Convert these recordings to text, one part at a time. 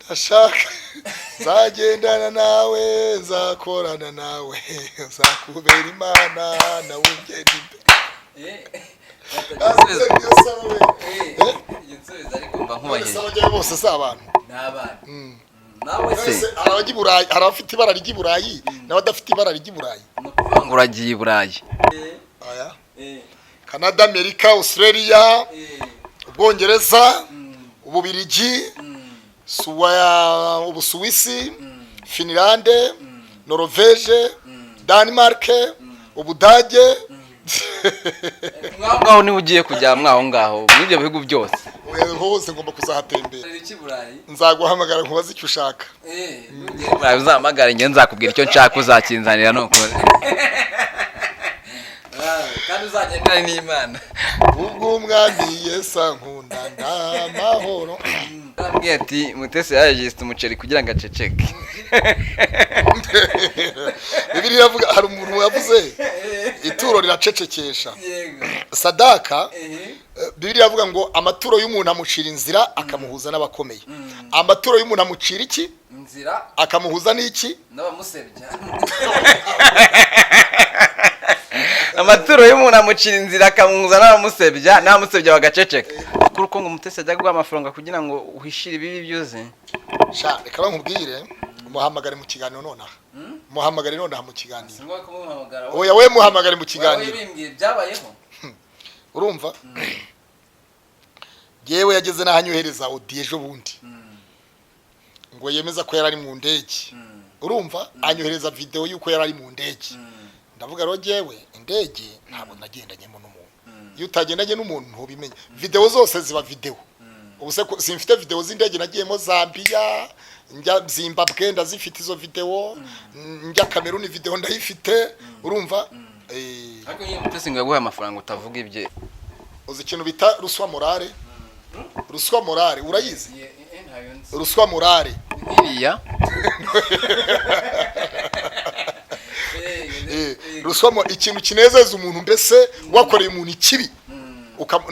ndashaka zagendana nawe zakorana nawe zakubera imana nawe ugenda bose si abantu nawe se abafite ibara ry'iburayi n'abadafite ibara ry'iburayi ngo uragiye i Burayi Canada, Amerika, Australia, Ubwongereza, Ububirigi, Ubusuwisi, Finland, Norvege, Denmark, Ubudage. ngaho ni ugiye kujya mwaho ngaho mw'ibyo bihugu byose hose ngomba kuzahatembera nzaguhamagara nkubaze icyo ushaka uzahamagara njye nzakubwira icyo nshaka uzakinzanira nukuri kandi uzagendana n'Imana ubwo umwami Yesu ankunda ndamahoro arambwiye ati Mutesi yajiste umuceri kugira ngo aceceke Bibiliya yavuga hari umuntu yavuze ituro riracecekesha sadaka Bibiliya yavuga ngo amaturo y'umuntu amucira inzira akamuhuza n'abakomeye amaturo y'umuntu amucira iki inzira akamuhuza n'iki n'abamusebya amaturo y'umuntu amucira inzira akamuhuza n'abamusebya bagaceceka kuko ngo Mutesi ajya guha amafaranga kugira ngo uhishire ibibi byuze sha reka bankubwire muhamagare mu kiganiro nonaha muhamagare nonaha mu kiganiro oya we muhamagare mu kiganiro byabayeho urumva yewe yageze nahanyohereza audio ejo bundi ngo yemeza ko yarari mu ndege urumva anyohereza video yuko yarari mu ndege ndavuga ro jewe indege ntabwo nagendanyemo n'umuntu iyo utagendanye n'umuntu ntubimenya video zose ziba video ubuse simfite video z'indege nagiyemo Zambia njya Zimbabwe ndazifite izo video njya Cameroon video ndayifite urumva ariko iyo Mutesi ngo yaguha amafaranga utavuga ibye uzi ikintu bita ruswa morale urayizi ruswa morale iriya ruswa ikintu kinezeza umuntu mbese wakoreye umuntu ikibi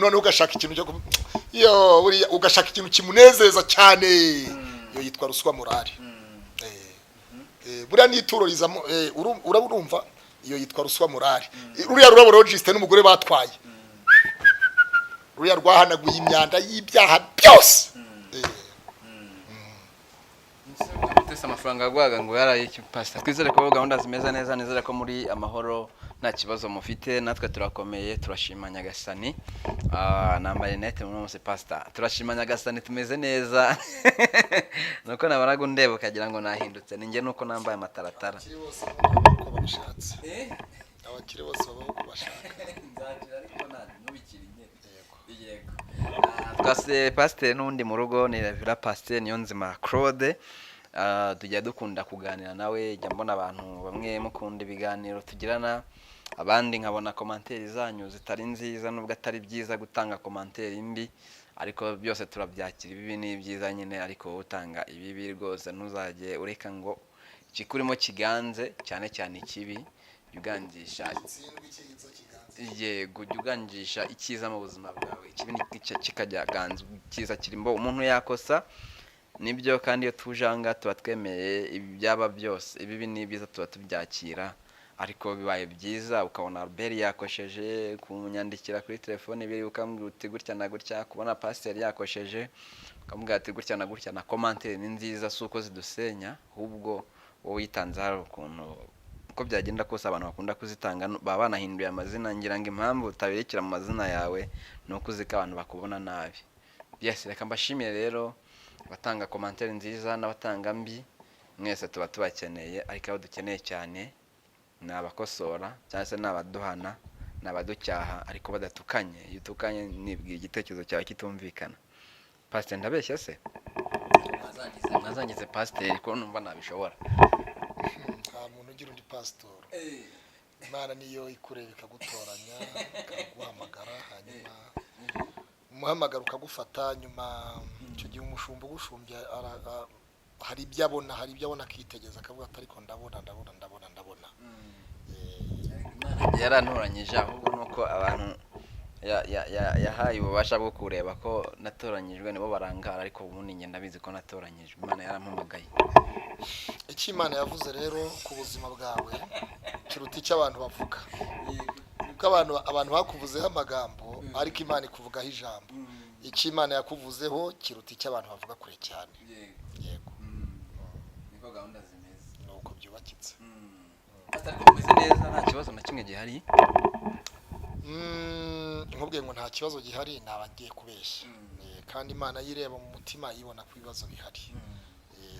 none ugashaka ikintu cyo ugashaka ikintu kimunezeza cyane iyo yitwa ruswa morale buriya n'ituro rizamo urumva iyo yitwa ruswa morale ruriya rurabo register n'umugore batwaye ruriya rwahanaguye imyanda y'ibyaha byose Mutesi amafaranga yagwaga ngo yaraye iki pastor twizere ko gahunda zimeze neza nizere ko muri amahoro nta kibazo mufite natwe turakomeye turashima Nyagasani nambaye net mu munsi pastor turashima Nyagasani tumeze neza nuko nabaraga ndeba ukagira ngo nahindutse ninjye nuko nambaye amataratara abakire bose baba bashaka nzakira ariko nani nubikiri yego twase pastor n'undi mu rugo ni Revera Pastor Niyonzima Claude tujya dukunda kuganira nawe jya mbona abantu bamwe mukunda ibiganiro tugirana abandi nkabona commentaire zanyu zitari nziza nubwo atari byiza gutanga commentaire imbi ariko byose turabyakira ibibi ni byiza nyine ariko utanga ibibi rwose ntuzajye ureka ngo ikikurimo kiganze cyane cyane ikibi yuganjisha yego yuganjisha ikiza mu buzima bwawe ikibi kikajya ganze kiza kirimbo umuntu yakosa nibyo kandi iyo tujanga tuba twemeye ibyaba byose ibibi ni byiza tuba tubyakira ariko bibaye byiza ukabona Albert yakosheje kunyandikira kuri telefone biri ukambwira uti gutya na gutya kubona pastor yakosheje ukambwira ati gutya na gutya na commentaire ni nziza suko zidusenya ahubwo wowe yitanze hari ukuntu uko byagenda kose abantu bakunda kuzitanga baba banahinduye amazina ngira ngo impamvu utabirekera mu mazina yawe nuko uzika abantu bakubona nabi yes reka mbashimire rero batanga commentaire nziza n'abatanga mbi mwese tuba tubakeneye ariko abo dukeneye cyane nabakosora cyangwa se nabaduhana nabaducyaha ariko badatukanye yutukanye nibwiye igitekerezo cyawe kitumvikana pastor ndabeshya se mwazangize pastor ko numva nabishobora nta muntu ugira undi pastor Imana niyo ikureba ikagutoranya ikaguhamagara hanyuma umuhamagara ukagufata nyuma icyo gihe umushumba ugushumbye hari ibyo abona akitegeza akavuga ati ariko ndabona yarantoranyije ahubwo nuko abantu yahaye ububasha bwo kureba ko natoranyijwe nibo barangara ariko ubundi njye ndabizi ko natoranyijwe Imana yarampamagaye icyo Imana yavuze rero ku buzima bwawe kiruta icyo abantu bavuga kuko abantu bakuvuzeho amagambo ariko Imana ikuvugaho ijambo icyo Imana yakuvuzeho kiruta icyo abantu bavuga kure cyane yego niko gahunda zimeze nuko byubakitse atari kumeze neza nta kibazo na kimwe gihari nkubwiye ngo nta kibazo gihari nabagiye kubeshya kandi Imana yireba mu mutima yibona ko ibibazo bihari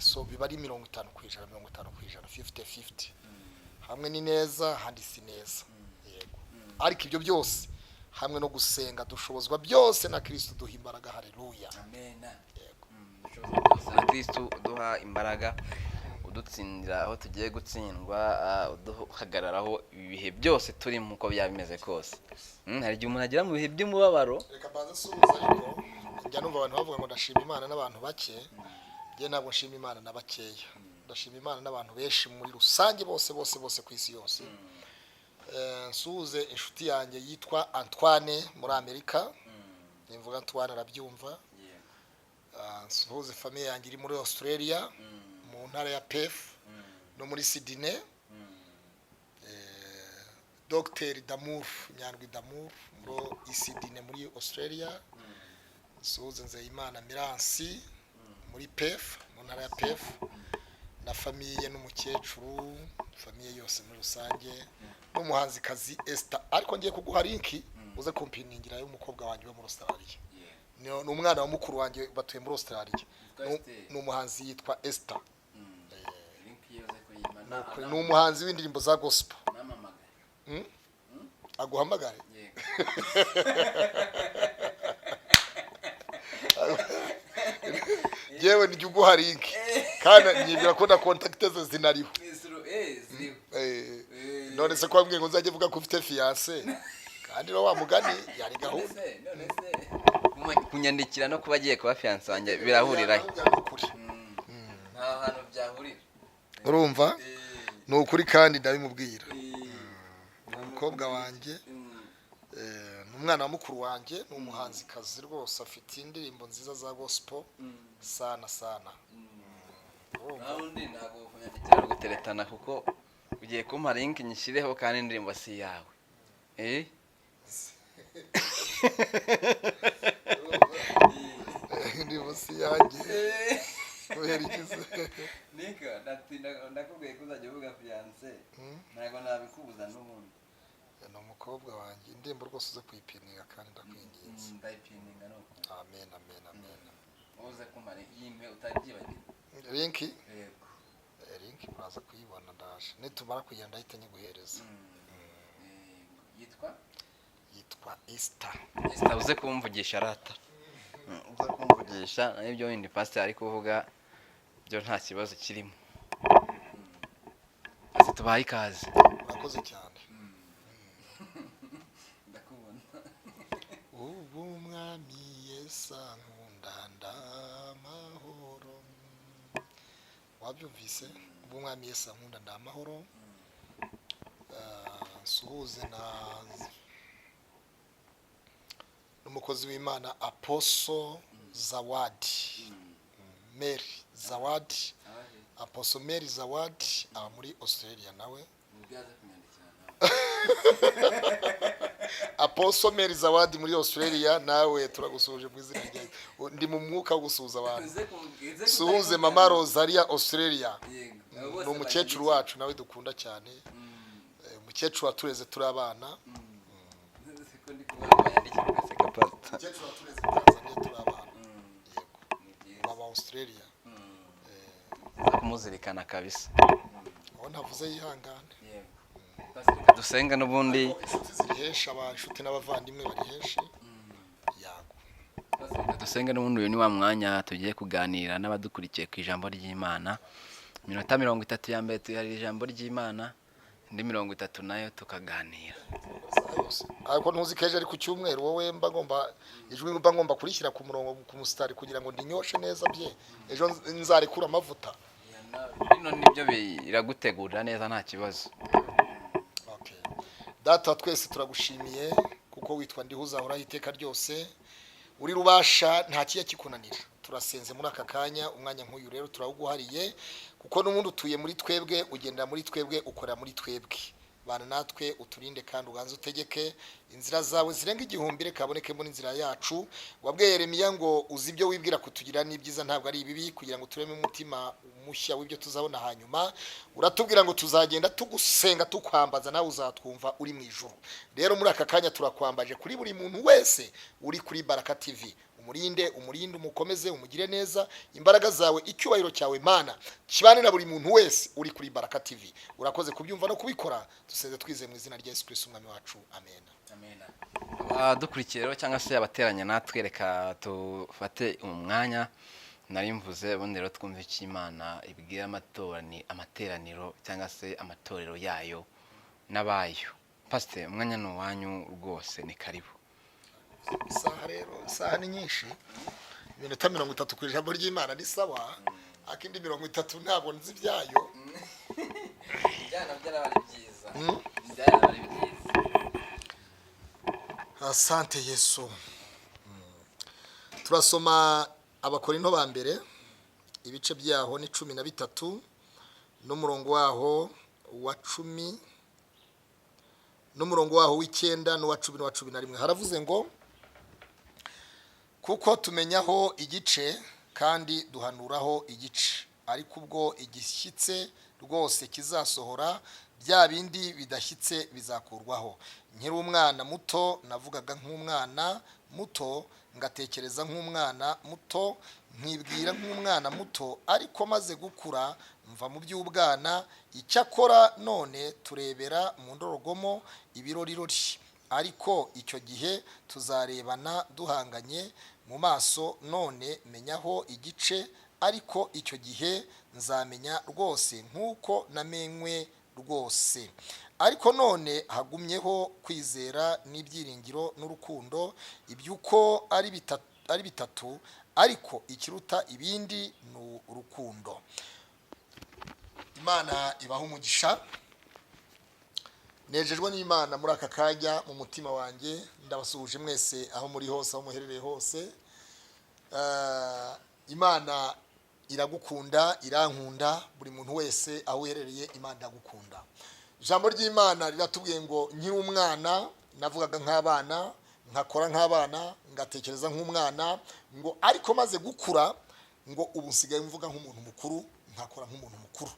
so biba ari 50% 50-50 hamwe ni neza handi si neza yego ariko ibyo byose hamwe no gusenga dushobozwa byose na Kristo duha imbaraga haleluya amen yego dushobozwa byose na Kristo duha imbaraga udutsindira aho tugiye gutsindwa uduhagararaho ibihe byose turi muko byabimeze kose hari igihe umuntu agira mu bihe by'umubabaro reka baza suza ariko njya numva abantu bavuga ngo ndashima Imana n'abantu bake je ntabwo nshima Imana n'abakeya ndashima Imana n'abantu benshi muri rusange bose ku isi yose nsuze inshuti yanjye yitwa Antoine muri Amerika nimvuga Antoine arabyumva nsuze famille yanjye iri muri Australia mu ntara ya Perth no muri Sydney Dr Damour Nyandwi Damour muri Sydney muri Australia nsuze Nzeyimana Miransi muri Perth mu ntara ya Perth na famille n'umukecuru famille yose muri rusange n'umuhanzikazi Esther ariko ngiye kuguha linki uze kumpiningira y'umukobwa wanjye wo muri Australia ni umwana wa mukuru wanjye batuye muri Australia n'umuhanzi yitwa Esther ni umuhanzi w'indirimbo za gospel aguhamagare yewe ni uguha linki kandi nyibwira ko na contact ze zinariho none se kwa ngo nzajye vuga ko ufite fiance kandi no wa mugani yari gahunda kunyandikira no kuba agiye kuba fiance wanjye birahurira nta hantu byahurira urumva ni ukuri kandi ndabimubwira umukobwa wanjye umwana wa mukuru wanjye n'umuhanzikazi rwose afite indirimbo nziza za gospel sana undi ntabwo kunyandikira guteretana kuko ugiye kumpa link nyishyireho kandi indirimbo si yawe indirimbo si yanjye kubera ikize nika ndakubwiye ko uzajya uvuga fiance ntabwo nabikubuza n'ubundi ni umukobwa wanjye indirimbo rwose uze kuyipininga kandi ndakwinginze ndayipininga nuko amen uze kumara yimpe utabyibagirwa linki yego linki muraza kuyibona ndaje nitumara kugenda ahita nyiguhereza yitwa Esther uze kumvugisha rata uze kumvugisha n'ibyo windi pastor ari kuvuga byo nta kibazo kirimo ati tubaye ikaze urakoze cyane ndakubona ubu mwami Yesu nkunda ndamahoro wabyumvise ubu mwami Yesu nkunda ndamahoro suhuze na n'umukozi w'Imana Apostle Zawadi Mary Zawadi Apostle Mary Zawadi aba muri Australia nawe Apostle Mary Zawadi muri Australia nawe turagusuje mu izina ryawe ndi mu mwuka wo gusuhuza abantu suhuze mama Rosalia Australia ni umukecuru wacu nawe dukunda cyane umukecuru watureze turi abana umukecuru watureze Tanzania turi abana yego baba Australia kumuzirikana kabisa aho ntavuze yihangane dusenga n'ubundi zirihesha abashuti n'abavandimwe bariheshe yago dusenga n'ubundi uyu ni wa mwanya tugiye kuganira n'abadukurikiye ku ijambo ry'Imana minota 30 ya mbere tuyari ijambo ry'Imana indi 30 nayo tukaganira ariko ntuzi keje ari ku cyumweru wowe mba ngomba kurishyira ku murongo ku mustari kugira ngo ndinyoshe neza bye ejo nzarekura amavuta bino nibyo biragutegurira neza nta kibazo data twese turagushimiye kuko kuko witwa ndihuzahoraho iteka ryose uri rubasha nta kiya kikunanira. Turasenze muri aka kanya umwanya nk'uyu rero turawuguhariye kuko n'umuntu utuye muri twebwe ugenda muri twebwe ukora muri twebwe. Bana natwe uturinde kandi uganze utegeke inzira zawe zirenga igihumbi reka aboneke muri inzira yacu. Wabwiye Yeremiya ngo uzi ibyo wibwira kutugira n'ibyiza ntabwo ari ibibi kugira ngo tureme umutima mushya w'ibyo tuzabona hanyuma. Uratubwira ngo tuzagenda tugusenga tukwambaza nawe uzatwumva uri mu ijuru. Rero muri aka kanya turakwambaje kuri buri muntu wese uri kuri Baraka TV. Umurinde umukomeze umugire neza imbaraga zawe icyubahiro cyawe Mana kibane na buri muntu wese uri kuri Baraka TV. Urakoze kubyumva no kubikora duseze twizeye mu izina rya Yesu Kristo umwami wacu amen. Dukurikiye rero cyangwa se abateranya natwe reka tufate umwanya nari mvuze ubundi rero twumve icyo Imana ibwira amateraniro cyangwa se amatorero yayo n'abayo. Pastor umwanya ni uwanyu rwose ni karibu. Isaha rero isaha ni nyinshi iminota 30 ku ijambo ry'Imana ni sawa akindi 30 ntabwo nzi byayo byana byarabari byiza byarabari byiza. Asante Yesu. Turasoma abakorinto ba mbere ibice byaho ni 13 n'umurongo waho wa 10 n'umurongo waho w'ikenda n'uwa 10 n'uwa 11. Haravuze ngo kuko tumenyaho igice kandi duhanuraho igice ariko ubwo igishyitse rwose kizasohora bya bindi bidashyitse bizakurwaho. Nkiri umwana muto navugaga nk'umwana muto ngatekereza nk'umwana muto nkibwira nk'umwana muto ariko maze gukura mva mu by'ubwana. Icyakora none turebera mu ndorerwamo ibirorirori ariko icyo gihe tuzarebana duhanganye mu maso. None menyaho igice ariko icyo gihe nzamenya rwose nk'uko namenywe rwose. Ariko none hagumyeho kwizera n'ibyiringiro n'urukundo ibyuko ari bitatu ariko ikiruta ibindi ni urukundo. Imana ibaha umugisha. Nejejwe n'Imana muri aka kanya mu mutima wanjye ndabasuhuje mwese aho muri hose aho muherereye hose. Imana iragukunda irankunda buri muntu wese aho uherereye Imana iragukunda. Ijambo ry'Imana riratubwiye ngo nkiri umwana navugaga nk'abana nkakora nk'abana ngatekereza nk'umwana ngo ariko maze gukura ngo ubu nsigaye mvuga nk'umuntu mukuru nkakora nk'umuntu mukuru.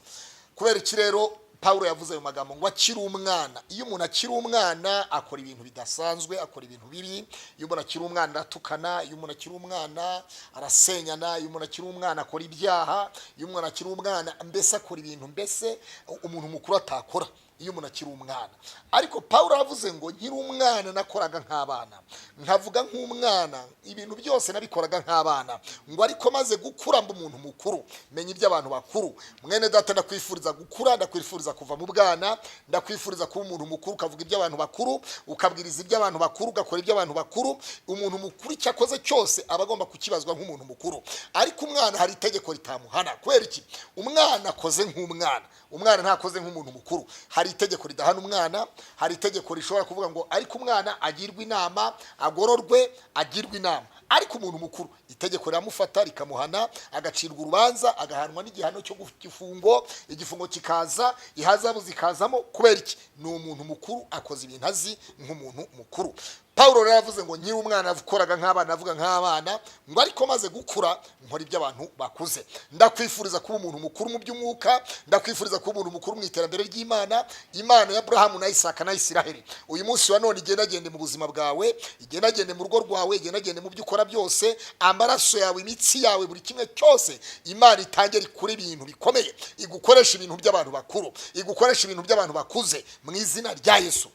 Kubera iki rero Paulo yavuze ayo magambo ngo akiri umwana. Iyo umuntu akiri umwana akora ibintu bidasanzwe akora ibintu bibi. Iyo umuntu akiri umwana aratukana, iyo umuntu akiri umwana arasenyana, iyo umuntu akiri umwana akora ibyaha, iyo umuntu akiri umwana mbese akora ibintu mbese umuntu mukuru atakora iyo umuntu akiri umwana. Ariko Paulo yavuze ngo nkiri umwana nakoraga nk'abana nkavuga nk'umwana ibintu byose nabikoraga nk'abana ngo ariko maze gukura mba umuntu mukuru menya iby'abantu bakuru. Mwene data ndakwifuriza gukura, ndakwifuriza kuva mu bwana, ndakwifuriza kuba umuntu mukuru ukavuga iby'abantu bakuru ukabwiriza iby'abantu bakuru ugakora iby'abantu bakuru. Umuntu mukuru cyakoze cyose aba agomba kukibazwa nk'umuntu mukuru. Ariko umwana hari itegeko ritamuhana. Kubera iki? Umwana akoze nk'umwana, umwana ntakoze nk'umuntu mukuru. Hari itegeko ridahana umwana, hari itegeko rishobora kuvuga ngo ariko umwana agirwa inama agororwe agirwa inama. Ariko umuntu mukuru itegeko riramufata rikamuhana agacirwa urubanza agahanwa n'igihano cyo gifungo. Igifungo kikaza ihazabu zikazamo. Kubera iki? Ni umuntu mukuru akoze ibintu azi nk'umuntu mukuru. Paulo rero yavuze ngo nkiri umwana avukoraga nk'abana avuga nk'abana ngo ariko maze gukura nkora iby'abantu bakuze. Ndakwifuriza kuba umuntu mukuru mu by'umwuka, ndakwifuriza kuba umuntu mukuru mu iterambere ry'Imana, Imana ya Abrahamu na Isaka na Isiraheli. Uyu munsi wa none igendagende mu buzima bwawe, igendagende mu rugo rwawe, igendagende mu byo ukora byose, amaraso yawe, imitsi yawe, buri kimwe cyose Imana itangere kuri ibintu bikomeye, igukoresha ibintu by'abantu bakuru, igukoresha ibintu by'abantu bakuze mu izina rya Yesu.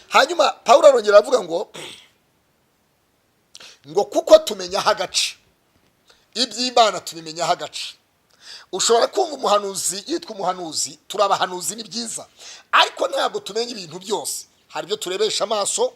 Hanyuma Paulo arongera avuga ngo kuko tumenyaho agace iby'Imana tubimenyaho agace. Ushobora kumva umuhanuzi yitwa umuhanuzi, turabahanuzi ni byiza, ariko ntabwo tumenya ibintu byose. hari ibyo turebesha amaso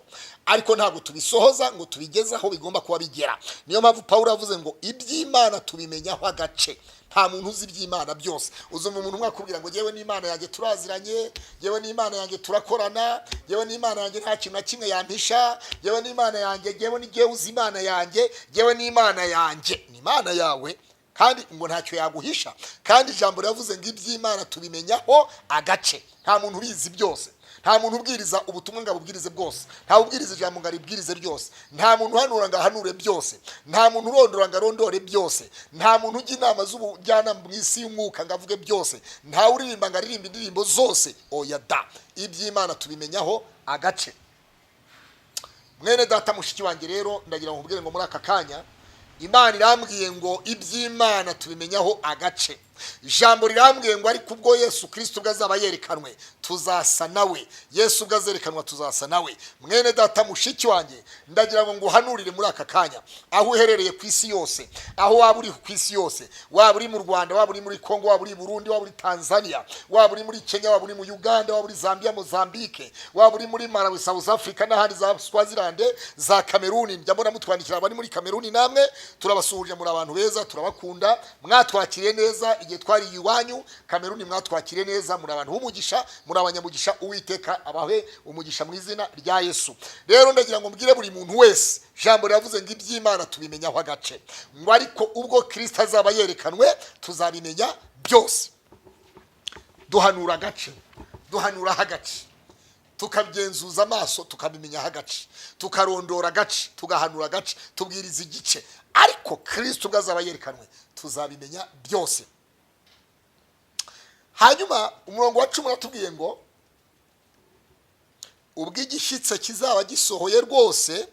ariko ntabwo tubisohoza ngo tubigeze aho bigomba kuba bigera. Niyo mpamvu Pawulo yavuze ngo iby'Imana tubimenyaho agace. Nta muntu uzi iby'Imana byose. Uzumva umuntu mwakubwira ngo yewe n'Imana yanjye turaziranye, yewe n'Imana yanjye turakorana, yewe n'Imana yanjye nta kintu na kimwe yampisha, yewe n'Imana yanjye, yewe n'igihe uzi Imana yanjye, yewe n'Imana yanjye. Ni Imana yawe kandi ngo ntacyo yaguhisha. Kandi ijambo ryavuze ngo iby'Imana tubimenyaho agace. Nta muntu ubizi byose. Nta muntu ubwiriza ubutumwa ngo abubwirize bwose. Nta ubwiriza ijambo ngo aribwirize ryose. Nta muntu uhanura ngo ahanure byose. Nta muntu urondora ngo arondore byose. Nta muntu ujya inama z'ubujyanama mu isi y'umwuka ngo avuge byose. Nta uririmba ngo aririmbe indirimbo zose. Oya da, iby'Imana tubimenyaho agace. Mwene data mushiki wanjye rero ndagira ngo nkubwire ngo muri aka kanya Imana irambwiye ngo iby'Imana tubimenyaho agace. Ijambo rirambwiye ngo ariko ubwo Yesu Kristo bwazaba yerekanwe tuzasa nawe. Yesu bwazerekanwa tuzasa nawe. Mwene data mushiki wanjye ndagira ngo nguhanurire muri aka kanya aho uherereye ku isi yose, aho waba uri ku isi yose, waba uri mu Rwanda, waba uri muri Kongo, waba uri Burundi, waba uri Tanzania, waba uri muri Kenya, waba uri mu Uganda, waba uri Zambia, Mozambique, waba uri muri Malawi, South Africa n'ahandi za Swaziland, za Cameroon. Njya mbona mutwandikira abari muri Cameroon, namwe turabasuhuje, muri abantu beza, turabakunda, mwatwakiriye neza igihe twari iwanyu. Cameroon mwatwakiriye neza, muri abantu b'umugisha, muri abanyamugisha. Uwiteka abahe umugisha mu izina rya Yesu. Rero ndagira ngo mbwire buri muntu wese, jambo ryavuze ngo iby'Imana tubimenyaho agace. Ngo ariko ubwo Kristo azaba yerekanwe tuzabimenya byose. Duhanura agace, duhanura agace, tukabyenzuza amaso tukabimenyaho agace, tukarondora agace, tugahanura agace, tubwiriza igice. Ariko Kristo ubwo azaba yerekanwe tuzabimenya byose. Hanyuma umurongo wa 10 natubwiye ngo ubwo igishyitse kizaba gisohoye rwose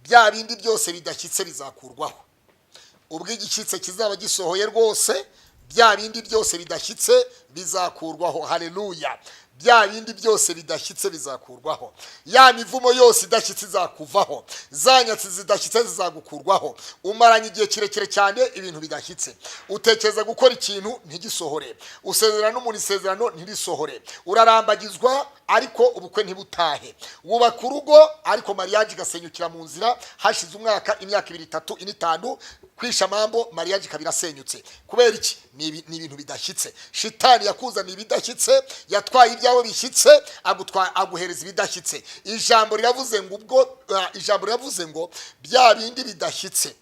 bya bindi byose bidashyitse bizakurwaho. Ubwo igishyitse kizaba gisohoye rwose bya bindi byose bidashyitse bizakurwaho. Haleluya. Bya bindi byose bidashyitse bizakurwaho. Ya mivumo yose idashyitse izakuvaho. Zanyatsi zidashyitse zizagukurwaho. Umaranye igihe kirekire cyane ibintu bidashyitse. Utekereza gukora ikintu ntigisohore. Usezerana n'umuntu isezerano ntirisohore. Urarambagizwa ariko ubukwe ntibutahe. Wubaka urugo ariko mariage igasenyukira mu nzira. Hashize umwaka, imyaka 2, 3, 4, 5 kwisha mambo mariage kabira senyutse. Kubera iki? Ni ibintu bidashyitse. Shitani yakuzaniye ibidashyitse, yatwaye ibyawe bishyitse, aguhereza ibidashyitse. Ijambo riravuze ngo ubwo ijambo riravuze ngo bya bindi bidashyitse,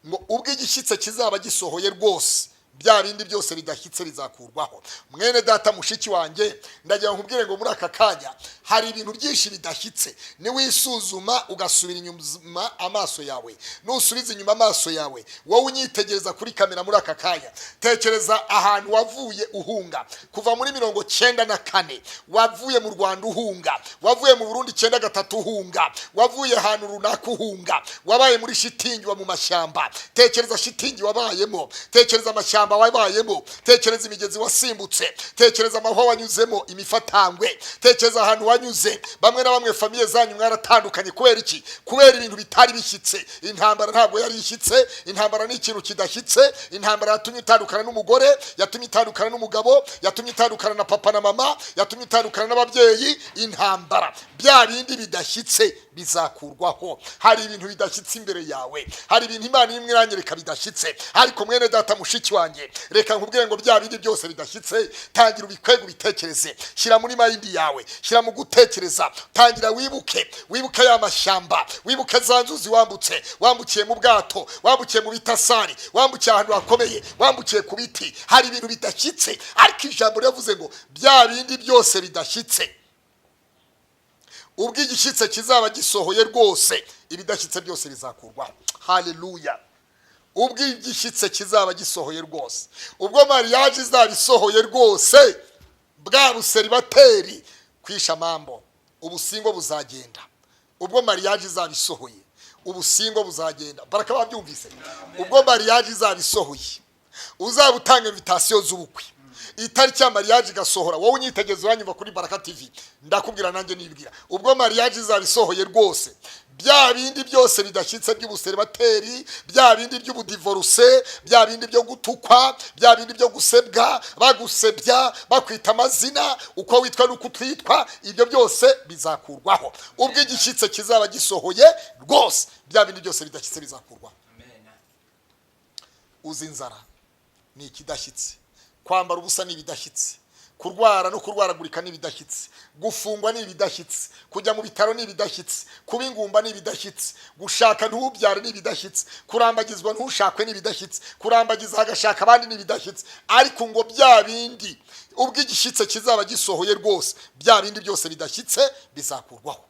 ngo ubwo igishyitse kizaba gisohoye rwose bya bindi byose bidashyitse bizakurwaho. Mwene data mushiki wanjye ndagira ngo nkubwire ngo muri aka kanya hari ibintu byinshi bidashyitse. Ni wisuzuma ugasubira inyuma amaso yawe, nusubiza inyuma amaso yawe, wowe unyitegereza kuri kamera muri aka kanya. Tekereza ahantu wavuye uhunga kuva muri 94, wavuye mu Rwanda uhunga, wavuye mu Burundi 93 uhunga, wavuye ahantu runaka uhunga, wabaye muri shitingi wa mu mashyamba. Tekereza shitingi wabayemo, tekereza amashyamba wabayemo, tekereza imigezi wasimbutse, tekereza amahwa wanyuzemo, imifatangwe, tekereza ahantu wanyuze. Bamwe na bamwe famiye zanyu mwaratandukanye kubera iki? Kubera ibintu bitari bishyitse. Intambara ntabwo yari ishyitse. Intambara ni ikintu kidashyitse. Intambara yatumye itandukana n'umugore, yatumye itandukana n'umugabo, yatumye itandukana na papa na mama, yatumye itandukana n'ababyeyi. Intambara bya bindi bidashyitse bizakurwaho. Hari ibintu bidashyitse imbere yawe, hari ibintu Imana imwe iranyereka bidashyitse. Ariko mwene data mushiki wanjye, reka nkubwire ngo bya bindi byose bidashyitse tangira ubikwego bitekereze. Shyira muri mind yawe, shyira mu gutekereza. Tangira wibuke ya mashyamba, wibuke zanzuzi wambukiye mu bwato, wambukiye mu bitasari, wambukiye ahantu hakomeye, wambukiye ku biti. Hari ibintu bidashyitse, ariko ijambo ryavuze ngo bya bindi byose bidashyitse ubwo igishyitse kizaba gisohoye rwose ibidashyitse byose bizakurwaho. Haleluya. Ubwo igishyitse kizaba gisohoye rwose, ubwo mariage izaba isohoye rwose, bwa buseribateri kwisha mambo ubusingo buzagenda. Ubwo mariage izaba isohoye ubusingo buzagenda. Baraka babyumvise? Ubwo mariage izaba isohoye uzaba utanga invitation z'ubukwe, itariki ya mariage igasohora, wowe unyitegerezo wanyumva kuri Baraka TV ndakubwira nanjye nibwira. Ubwo mariage izaba isohoye rwose bya bindi byose bidashyitse by'ubuseribateri, bya bindi by'ubudivorce, bya bindi byo gutukwa, bya bindi byo gusebwa, bagusebya bakwita amazina uko witwa n'uko utitwa, ibyo byose bizakurwaho. Ubwo igishyitse kizaba gisohoye rwose, bya bindi byose bidashyitse bizakurwaho. Uzi inzara ni ikidashyitse, kwambara ubusa ni ibidashyitse, kurwara no kurwaragurika ni ibidashyitse, gufungwa ni ibidashyitse, kujya mu bitaro ni ibidashyitse, kuba ingumba ni ibidashyitse, gushaka ntubyare ni ibidashyitse, kurambagizwa ntushakwe ni ibidashyitse, kurambagiza hagashaka abandi ni ibidashyitse. Ariko ngo bya bindi ubwo igishyitse kizaba gisohoye rwose, bya bindi byose bidashyitse bizakurwaho.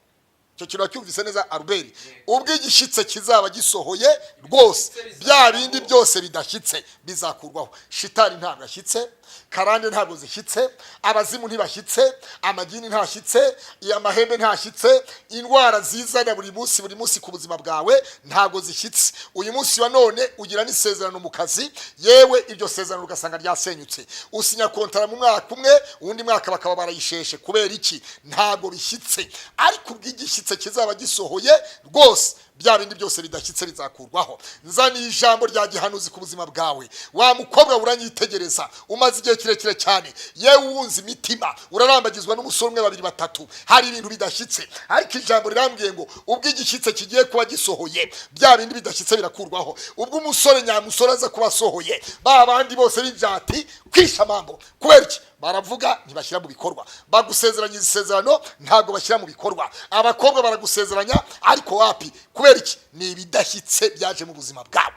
Cyo kintu cyumvise neza Albert, ubwo igishyitse kizaba gisohoye rwose, bya bindi byose bidashyitse bizakurwaho. Shitani ntabwo ashyitse, karande ntabwo zishyitse, abazimu ntibashyitse, amagini ntashyitse, amahembe ntashyitse, indwara zizana buri munsi ku buzima bwawe ntabwo zishyitse. Uyu munsi wa none ugira n'isezerano mu kazi, yewe iryo sezerano ugasanga ryasenyutse, usinya kontara mu mwaka umwe, uwundi mwaka bakaba barayisheshe. Kubera iki? Ntabwo bishyitse. Ariko ubw'igishyitse kizaba gisohoye rwose, bya bindi byose bidashyitse bizakurwaho. Nzaniye ijambo rya gihanuzi ku buzima bwawe. Wa mukobwa uranyitegereza, umaze igihe kirekire cyane, yewe wunze imitima, urarambagizwa n'umusore umwe babiri batatu, hari ibintu bidashyitse. Ariko ijambo rirambwiye ngo ubwo igishyitse kigiye kuba gisohoye, bya bindi bidashyitse birakurwaho. Ubwo umusore nyamusore aza kuba asohoye, ba bandi bose b'injati kwisha amambo. Kubera iki? Baravuga ntibashyira mu bikorwa, bagusezeranya isezerano ntabwo bashyira mu bikorwa. Abakobwa baragusezeranya ariko wapi? Kubera iki? Ni ibidashyitse byaje mu buzima bwabo.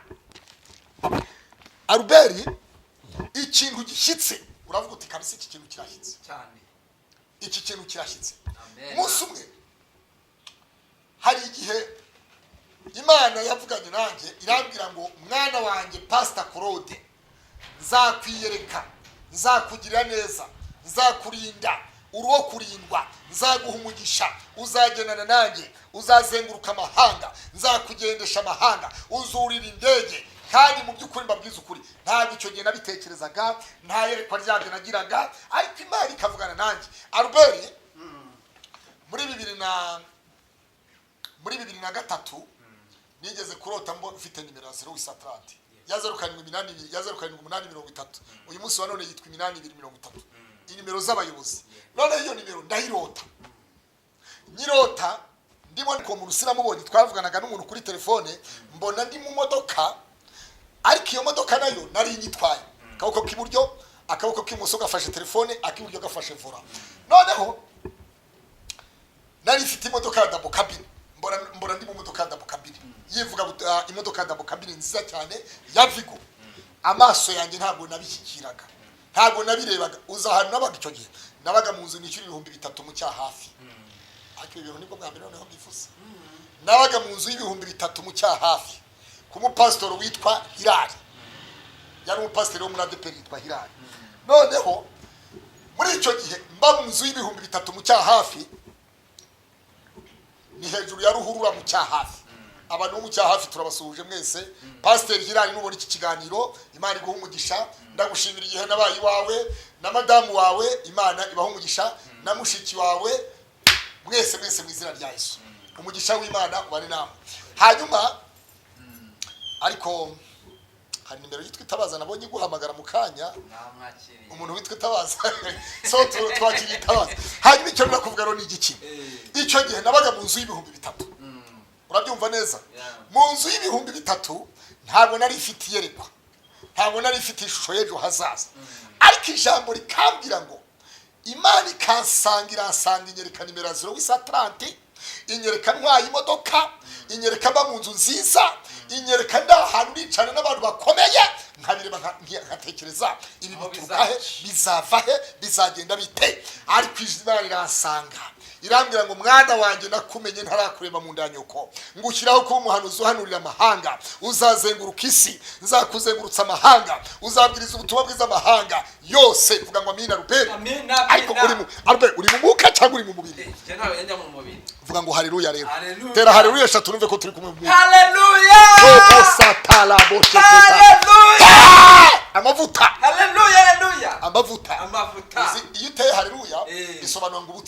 Albert, ikintu gishyitse uravuga uti kabisa iki kintu kirashyitse cyane, iki kintu kirashyitse. Umunsi umwe hari igihe Imana yavuganye nanjye irambwira ngo mwana wanjye Pastor Claude, nzakwiyereka, nzakugirira neza, nzakurinda, uruwo kurindwa, nzaguha umugisha, uzagenana nanjye, uzazenguruka amahanga, nzakugendesha amahanga, uzurira indege. Kandi mu by'ukuri mbabwiza ukuri, ntabwo icyo gihe nabitekerezaga, nta yerekwa ryabyo nagiraga, ariko Imana ikavugana nanjye. Albert, muri 2003 nigeze kurota mbona ufite nimero ya 0 ya 0782 uyu munsi wa none yitwa 8230. Inimero z'abayobozi. None iyo nimero ndayirota. Nyirota ndimo ko mu rusira mubonye, twavuganaga n'umuntu kuri telefone, mbona ndi mu modoka, ariko iyo modoka nayo nari nyitwaye. Akaboko k'iburyo, akaboko k'ibumoso gafashe telefone, ak'iburyo gafashe vola. Noneho nari ifite imodoka ya double cabin. Mbona ndi mu modoka ya double cabin. Yivuga imodoka ya double cabin nziza cyane ya Vigo. Amaso yanjye ntabwo nabishyikiraga, ntabwo nabirebaga. Uza ahantu nabaga icyo gihe, nabaga mu nzu nishyura 3,000 mu cya hafi. Ariko ibintu nibwo bwa mbere noneho mbivuze. Nabaga mu nzu 3,000 mu cya hafi ku mupastor witwa Hilali. Yari umupastor wo muri ADP yitwa Hilali. Noneho muri icyo gihe mba mu nzu 3,000 mu cya hafi, ni hejuru ya ruhurura mu cya hafi. Abantu mu cya hafi turabasuhuje mwese. Pastor Hilali, nubona iki kiganiro, Imana iguha umugisha. Ndagushimira igihe nabaye wawe na madamu wawe, Imana ibaha umugisha, na mushiki wawe, mwese mu izina rya Yesu. Umugisha w'Imana ubane namwe. Hanyuma ariko hari nimero yitwa Itabaza nabonye guhamagara mu kanya, umuntu witwa Itabaza so twakiriye Itabaza. Hanyuma icyo nakuvuga rero ni igiki? Icyo gihe nabaga mu nzu 3,000. Urabyumva neza? Mu nzu 3,000 ntabwo nari ifite yerekwa, ntabwo nari ifite ishusho y'ejo hazaza. Ariko ijambo rikambira ngo Imana ikansangira inyereka nimero 0 inyereka ntwaye imodoka, inyereka mba mu nzu nziza, inyereka ndahantu nicana n'abantu bakomeye, nkabireba nkatekereza ibi biturukahe, bizavahe, bizagenda bite. Ariko Imana iransanga irambwira ngo mwana wanjye nakumenye ntarakurema mu nda nyoko, ngushyiraho kuba umuhanuzi uhanurira amahanga, uzazenguruka isi, nzakuzengurutsa amahanga, uzabwiriza ubutumwa bwiza amahanga yose. Vuga ngo amina Albert. Ariko uri mu mwuka cyangwa uri mu mubiri? Vuga ngo haleluya rero. Tera haleluya 3 numve ko turi kumwe mu mwuka. Haleluya. Amavuta. Haleluya, haleluya. Amavuta. Iyo uteye haleluya bisobanura ngo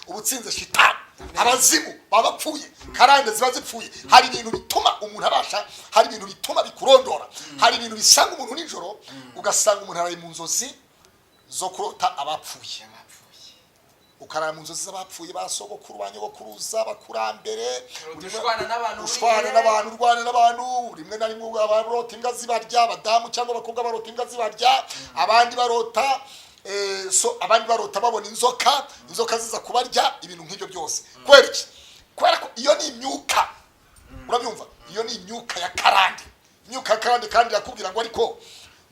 ubutsinze shitani, abazimu, babapfuye karande ziba zipfuye hari ibintu bituma umuntu abasha hari ibintu bituma bikurondora hari ibintu bisanga umuntu nijoro ugasanga umuntu araye mu nzozi zo kurota abapfuye ukarara mu nzozi z'abapfuye basogokuru banyogokuruza bakurambere ushwana n'abantu urwana n'abantu rimwe na rimwe abarota imbwa zibarya abadamu cyangwa abakobwa barota imbwa zibarya abandi barota abandi barota babona inzoka ziza kubarya ibintu nk'ibyo byose kubera iki kubera ko iyo ni imyuka urabyumva iyo ni imyuka ya karande imyuka ya karande kandi yakubwira ngo ariko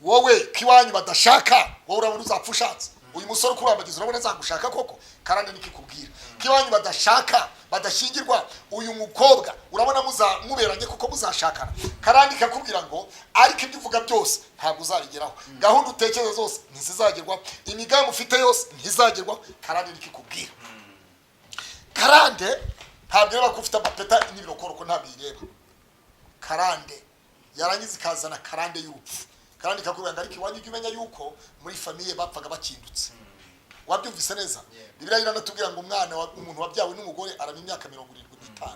wowe kiwanyu badashaka wowe urabona uzapfa ushatse uyu musore ukurambagiza urabona azagushaka koko karande nikikubwira kiwanyu badashaka badashingirwa uyu mukobwa urabona muberanye kuko muzashakana karande kakubwira ngo ariko ibyo uvuga byose ntabwo uzabigeraho gahunda utekereza zose ntizizagerwaho imigambi ufite yose ntizagerwaho karande nikikubwira karande ntabwo ireba ko ufite amapeta n'ibirokoroko ntabwo ireba karande yarangiza ikazana karande y'urupfu karande kakubwira ngo ariko iwanyu ujye umenya yuko muri famiye bapfaga bakindutse wabyumvise neza Bibiliya iranatubwira ngo umwana umuntu wabyawe n'umugore arama imyaka 75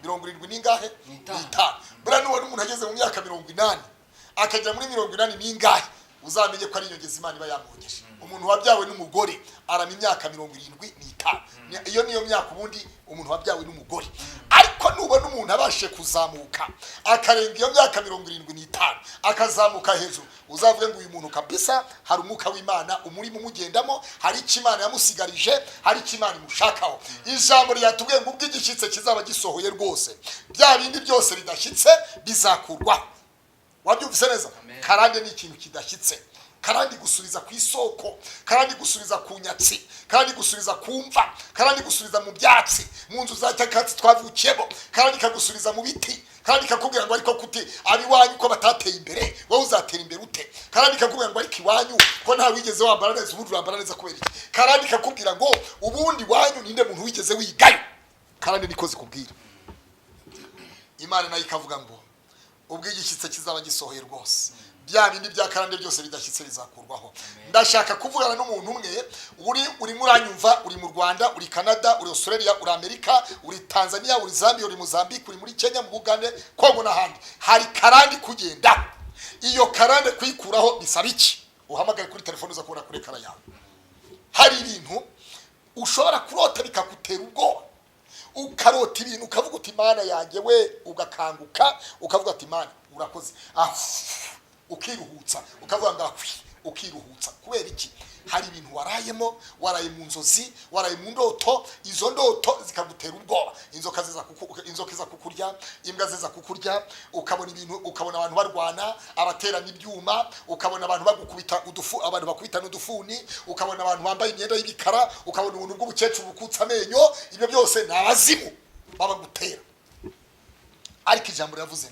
70 ningahe 5 bura n'uwo umuntu ageze mu myaka 80 akagera muri 80 ningahe uzamenye ko ari inyongeza Imana iba yamugeje umuntu wabyawe n'umugore arama imyaka 75 iyo niyo myaka ubundi umuntu wabyawe n'umugore ariko nubona umuntu abashe kuzamuka akarenga iyo myaka 75 akazamuka hejuru uzavuge ngo uyu muntu kabisa hari umwuka w'Imana umuri mu mugendamo hari ikimana yamusigarije hari ikimana imushakaho ijambo ryatubwiye ngo ubw'igishitse kizaba gisohoye rwose bya bindi byose bidashyitse bizakurwa wabyumvise neza karande ni ikintu kidashyitse karandi gusubiza ku isoko karandi gusubiza ku nyatsi karandi gusubiza kumva karandi gusubiza mu byatsi mu nzu za cyakatsi twavukiyemo karandi kagusubiza mu biti karandi kakubwira ngo ariko kuti abiwanyu ko batateye imbere wowe uzatera imbere ute karandi kakubwira ngo ariko iwanyu ko nta wigeze wambara neza ubundi wambara neza kubera iki karandi kakubwira ngo ubundi wanyu ninde muntu wigeze wigayo karandi niko zikubwira Imana nayo ikavuga ngo ubw'igishitse kizaba gisohoye rwose bya bindi bya karande byose bidashyitse bizakurwaho ndashaka kuvugana n'umuntu umwe uri muranyumva uri mu Rwanda uri Canada uri Australia uri Amerika uri Tanzania uri Zambia uri Mozambique uri muri Kenya mu Bugande Kongo n'ahandi hari karande kugenda iyo karande kwikuraho bisaba iki uhamagaye kuri telefone uza kubona kuri kara yawe hari ibintu ushobora kurota bikakutera ubwoba ukarota ibintu ukavuga uti Imana yanjye we ugakanguka ukavuga ati Imana urakoze ukiruhutsa ukavuga ngo ukiruhutsa kubera iki hari ibintu warayemo waraye mu nzozi waraye mu ndoto izo ndoto zikagutera ubwoba inzoka iza kukurya imbwa ziza kukurya ukabona ibintu ukabona abantu barwana abaterana ibyuma ukabona abantu bagukubita abantu bakubita n'udufuni ukabona abantu bambaye imyenda y'ibikara ukabona ubuntu bw'ubukecuru bukutsa amenyo ibyo byose ni abazimu babagutera ariko ijambo ryavuze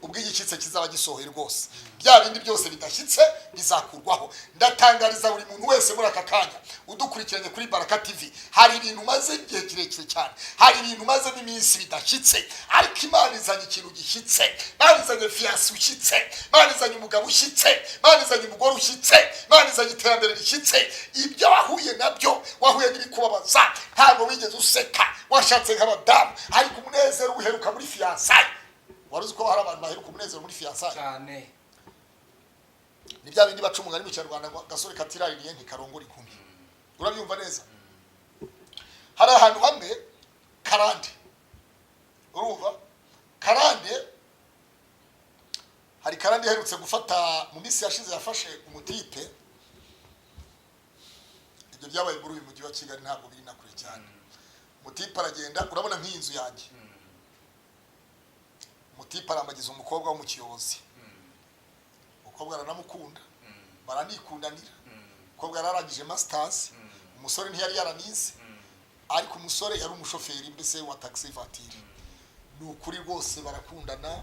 ubw'igishitse kizaba gisohoye rwose bya bindi byose bidashyitse bizakurwaho ndatangariza buri muntu wese muri aka kanya udukurikiranye kuri Baraka TV hari ibintu maze igihe kirekire cyane hari ibintu maze n'iminsi bidashyitse ariko Imana izanye ikintu gishyitse Imana izanye fiyanse ushyitse Imana izanye umugabo ushyitse Imana izanye umugore ushyitse Imana izanye iterambere rishyitse ibyo wahuye nabyo wahuye n'ibikubabaza ntabwo wigeze useka washatse nk'abadamu ariko umunezero uheruka muri fiyanse waruzi ko hari abantu baheruka umunezero muri fiyanse cyane ni bya bindi baca umugani mu Kinyarwanda gasore katiraririye ntikarongora inkumi urabyumva neza hari ahantu hamwe karande urumva karande hari karande iherutse gufata mu minsi yashize yafashe umutipe ibyo byabaye muri uyu mujyi wa Kigali ntabwo biri nakure cyane umutipe aragenda urabona nk'iyi nzu yanjye umutipe arambagiza umukobwa wo mu Kiyobozi umukobwa aranamukunda baranikundanira umukobwa yararangije masters umusore ntiyari yaranize ariko umusore yari umushoferi mbese wa taxi voiture ni ukuri rwose barakundana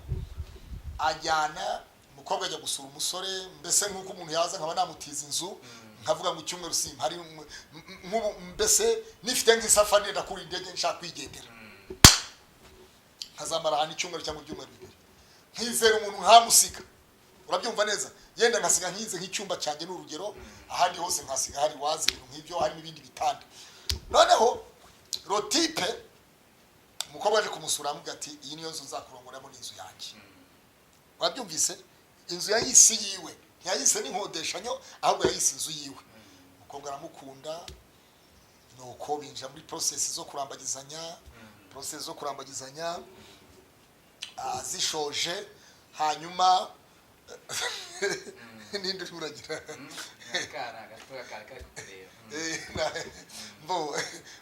ajyana umukobwa ajya gusura umusore mbese nk'uko umuntu yaza nkaba namutiza inzu nkavuga ngo icyumweru simba hari nk'ubu mbese nifite nk'isafari ndakura indege nshaka kwigendera nkazamara ahantu icyumweru cyangwa ibyumweru bibiri nkizera umuntu nkamusika urabyumva neza yenda nkasiga nkize nk'icyumba cyanjye n'urugero ahandi hose nkasiga hari wazi nk'ibyo hari n'ibindi bitanda noneho rotipe umukobwa aje kumusura amubwira ati iyi niyo nzu nzakurongoramo n'inzu yanjye. Wabyumvise? Inzu yayise yiwe, ntiyayise n'inkodeshanyo, ahubwo yayise inzu yiwe. Umukobwa aramukunda, nuko binjira muri process zo kurambagizanya, zishoje, hanyuma ninde uragira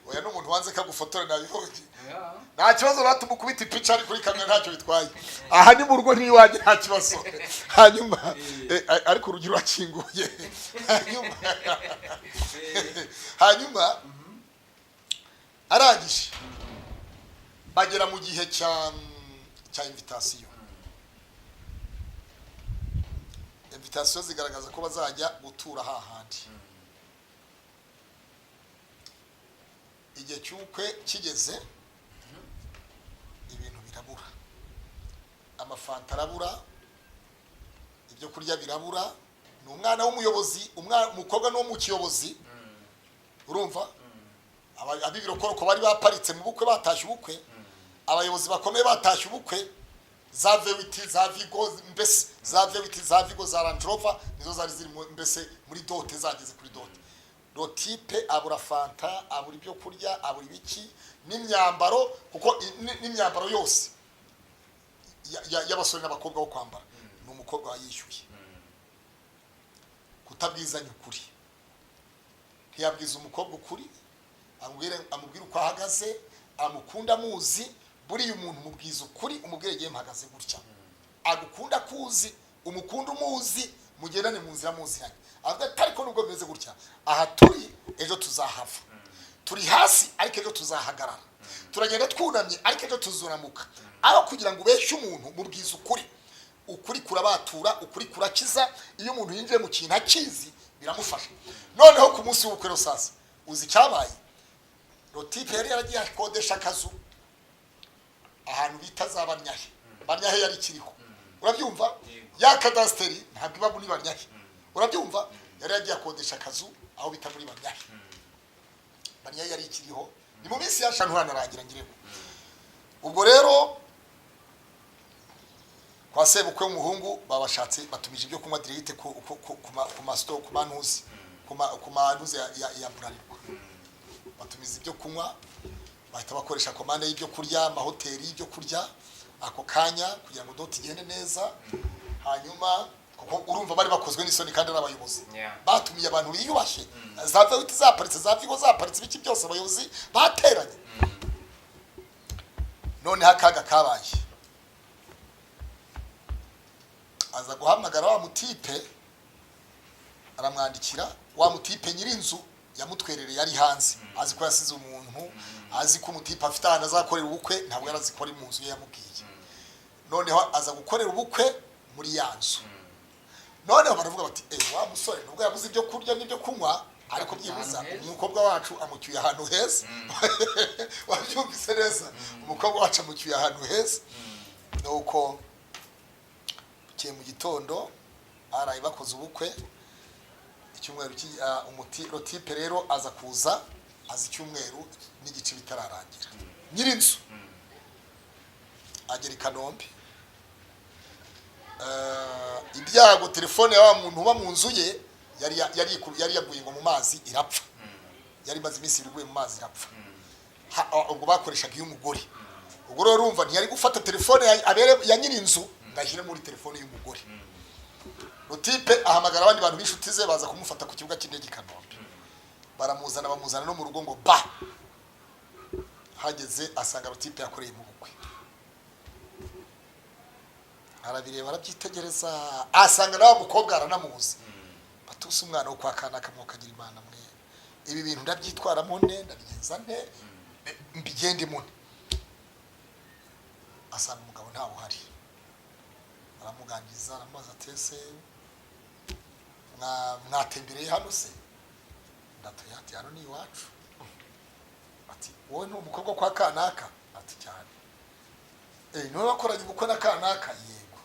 oya n'umuntu wanze kagufotora nabibonye. Nta kibazo natuma ukubita ipica ari kuri kamera ntacyo bitwaye. Aha ni mu rugo ntiwanjye nta kibazo. Hanyuma ariko urugi rurakinguye. Hanyuma arangije bagera mu gihe cya invitation. Invitation zigaragaza ko bazajya gutura hahandi. Igihe cy'ukwe kigeze, ibintu birabura, amafanta arabura, ibyo kurya birabura. Ni umwana w'umuyobozi, umukobwa no mu kiyobozi, urumva abibirokoroko bari baparitse mu bukwe, batashye ubukwe, abayobozi bakomeye batashye ubukwe, za vewiti za vigo, mbese za vewiti za vigo za Land Rover nizo zari ziri mbese muri dote, zageze kuri dote. Dotipe abura fanta, abura ibyo kurya, abura ibiki n'imyambaro, kuko n'imyambaro yose y'abasore n'abakobwa bo kwambara ni umukobwa wayishyuye. Kutabwizanya ukuri, ntiyabwiza umukobwa ukuri, amubwira uko ahagaze, amukunda muzi. Buriya umuntu mubwiza ukuri, umubwire giye mpagaze gutya, agukunda kuzi, umukunda umuzi, mugendane mu nzira muziranye. Avuga ariko nubwo bimeze gutya, aha turi ejo tuzahava, turi hasi ariko ejo tuzahagarara, turagenda twunamye ariko ejo tuzuramuka. Aho kugira ngo ubeshye umuntu, mubwiza ukuri. Ukuri kurabatura, ukuri kurakiza. Iyo umuntu yinjiye mu kintu akizi biramufasha. Noneho ku munsi w'ubukwe sasa, uzi cyabaye, Rotipe yari yaragiye akodesha akazu ahantu bita za Banyahe. Banyahe yari kiriho, urabyumva? Ya kadasteri ntabwo iba muri Banyahe, urabyumva? Yari yagiye akodesha akazu aho bita muri Banyahe. Banyahe yari kiriho, ni mu minsi yashantu hanarangira ngireko. Ubwo rero kwa sebukwe w'umuhungu babashatse, batumije ibyo kunywa direct ku masto, ku manuzi, ku manuzi ya Bralirwa. Batumiza ibyo kunywa, bahita bakoresha komande y'ibyo kurya, amahoteli y'ibyo kurya ako kanya kugira ngo doti igende neza. Hanyuma kuko urumva bari bakozwe n'isoni kandi n'abayobozi batumiye abantu biyubashye, za vewiti zaparitse, za vigo zaparitse, biki byose abayobozi bateranye. None hakaga kabaye, aza guhamagara wa mutipe, aramwandikira. Wa mutipe nyirinzu yamutwerere yari hanze, azi ko yasize umuntu, azi ko umutipe afite ahantu azakorera ubukwe, ntabwo yarazikora mu nzu ye yamubwiye. Noneho aza gukorera ubukwe muri yanzu. Noneho baravuga bati wa musore nubwo yabuze ibyo kurya n'ibyo kunywa, ariko byibuza umukobwa wacu amucyuye ahantu heza. Wabyumvise neza? Umukobwa wacu amucyuye ahantu heza. Nuko bukiye mu gitondo arayi bakoze ubukwe. Icyumweru Rotipe rero aza kuza, azi icyumweru n'igice bitararangira. Nyirinzu agera i Kanombe, ibyago telefone ya wa muntu uba mu nzu ye yari yaguye ngo mu mazi irapfa. Yari maze iminsi iguye mu mazi irapfa. Ubwo bakoreshaga iy'umugore. Ubwo rero urumva ntiyari gufata telefone ya nyirinzu ngashyire muri telefone y'umugore. Rotipe ahamagara abandi bantu b'inshuti ze baza kumufata ku kibuga cy'indege i Kanombe. Bamuzana no mu rugo ngo ba. Hageze asanga Rotipe yakoreye mu bukwe. Arabireba arabyitegereza, asanga nawe mukobwa aranamuzi. Batusa umwana wo kwa kanaka mukagira Imana mwe. Ibi bintu ndabyitwaramo nte, ndabigenza nte, mbigende mune. Asanga umugabo ntawe uhari. Aramuganiriza, aramubaza atese mwatembereye hano se? Ndatoya ati hano ni iwacu. Ati wowe ni umukobwa kwa kanaka? Ati cyane. Niwe wakoranye ubukwe na kanaka? Yego.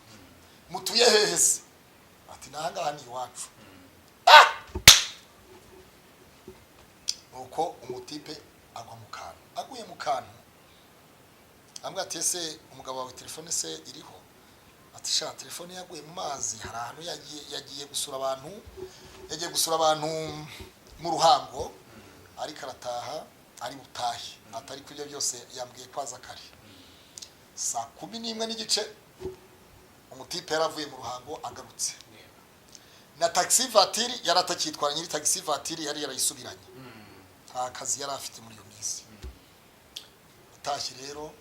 Mutuye hehe se? Ati nahangaha ni iwacu. Nuko umutipe agwa mu kantu. Aguye mu kantu ambwa ati ese umugabo wawe telefone se iriho ati sha telefone yaguye mu mazi hari ahantu yagiye gusura abantu mu ruhango ariko arataha ari butahe atari kubyo byose yambwiye kwaza kare saa 11:15 umutipe yaravuye mu ruhango agarutse na taxi voiture yaratakitwara nyiri taxi voiture yari yarayisubiranye nta kazi yari afite muri iyo minsi atashye rero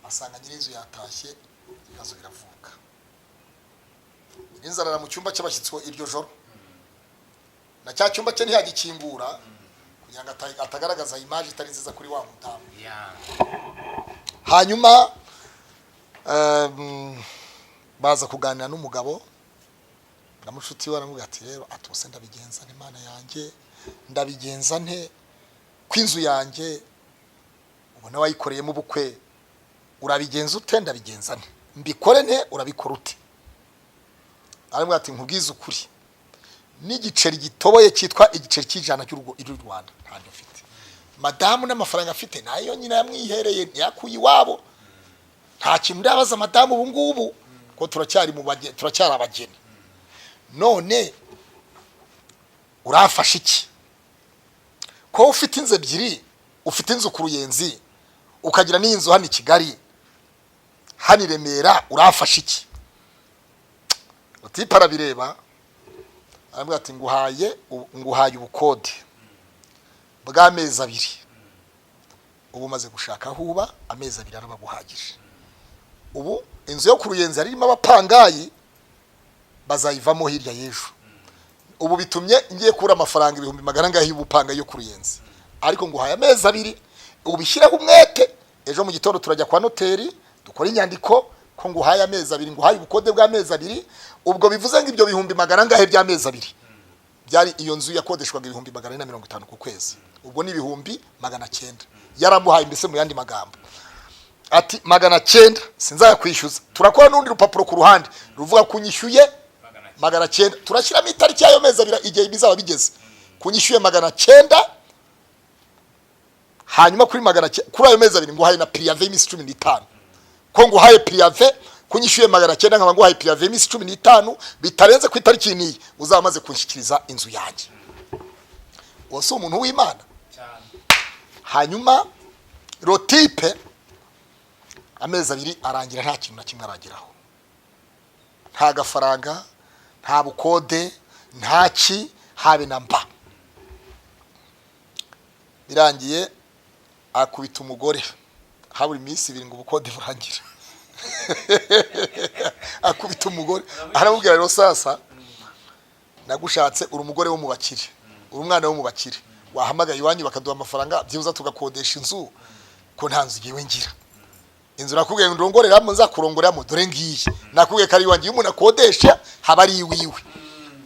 asanga nyiri inzu yatashye ibibazo biravuka inzarara mu cyumba cy'abashyitsi iryo joro na cya cyumba cye ntiyagikingura kugira ngo atagaragaza image itari nziza kuri wa mudamu hanyuma baza kuganira n'umugabo namushuti we aramubwira ati rero atose ndabigenza n'Imana yanjye ndabigenza nte kwinzu yanjye ubona wayikoreye mu bukwe urabigenza ute ndabigenza nte mbikore nte urabikora ute aramubwira ati nkubwize ukuri n'igiceri gitoboye cyitwa igiceri cy'ijana cy'u Rwanda ntabyo afite madamu n'amafaranga afite nayo nyina yamwihereye ntiyakuye iwabo nta kintu ndabaza madamu ubu ngubu ko turacyari abageni none urafasha iki ko ufite inzu ebyiri ufite inzu ku Ruyenzi ukagira n'inzu hano i Kigali hano i Remera urafasha iki utipa arabireba aramubwira ati nguhaye ubukode bw'amezi 2 ubu maze gushaka huba amezi 2 arabaguhagije ubu inzu yo ku Ruyenzi harimo abapangayi bazayivamo hirya y'ejo ubu bitumye ngiye kura amafaranga 100 ngaho y'ubupanga yo ku Ruyenzi ariko nguhaye amezi 2 ubishyireho umwete ejo mu gitondo turajya kwa noteri dukora inyandiko ko nguhaye amezi 2 nguhaye ubukode bw'amezi 2 ubwo bivuze ngo ibyo 100 ngahe by'amezi 2 byari iyo nzu yakodeshwaga 450 ku kwezi ubwo ni 900 yaramuhaye mbese mu yandi magambo ati 900 sinzayakwishyuza turakora n'undi rupapuro ku ruhande ruvuga kunyishyuye 900 turashyiramo itariki yayo mezi 2 igihe bizaba bigeze kunyishyuye 900 hanyuma kuri 900 kuri ayo mezi 2 nguhaye na priave y'imisi 15 ko nguhaye priave kunyishyuye 900 nkaba nguhaye priave y'imisi 15 bitarenze ku itariki niyi uzamaze kunshyikiriza inzu yanjye wose umuntu w'Imana hanyuma rotipe amezi 2 arangira nta kintu na kimwe arageraho nta gafaranga nta bukode ntaki habe na mba birangiye akubita umugore haburi iminsi 2 ngo ubukode burangira akubita umugore aramubwira rero sasa nagushatse uri umugore wo mu bakire uri umwana wo mu bakire wahamagaye iwanyu bakaduha amafaranga byibuza tugakodesha inzu ko nta nzu giwe ngira inzu nakubwiye ndongoreramo nzakurongoreramo dore ngiye nakubwiye kari iwanjye umuntu akodesha haba ari iwiwe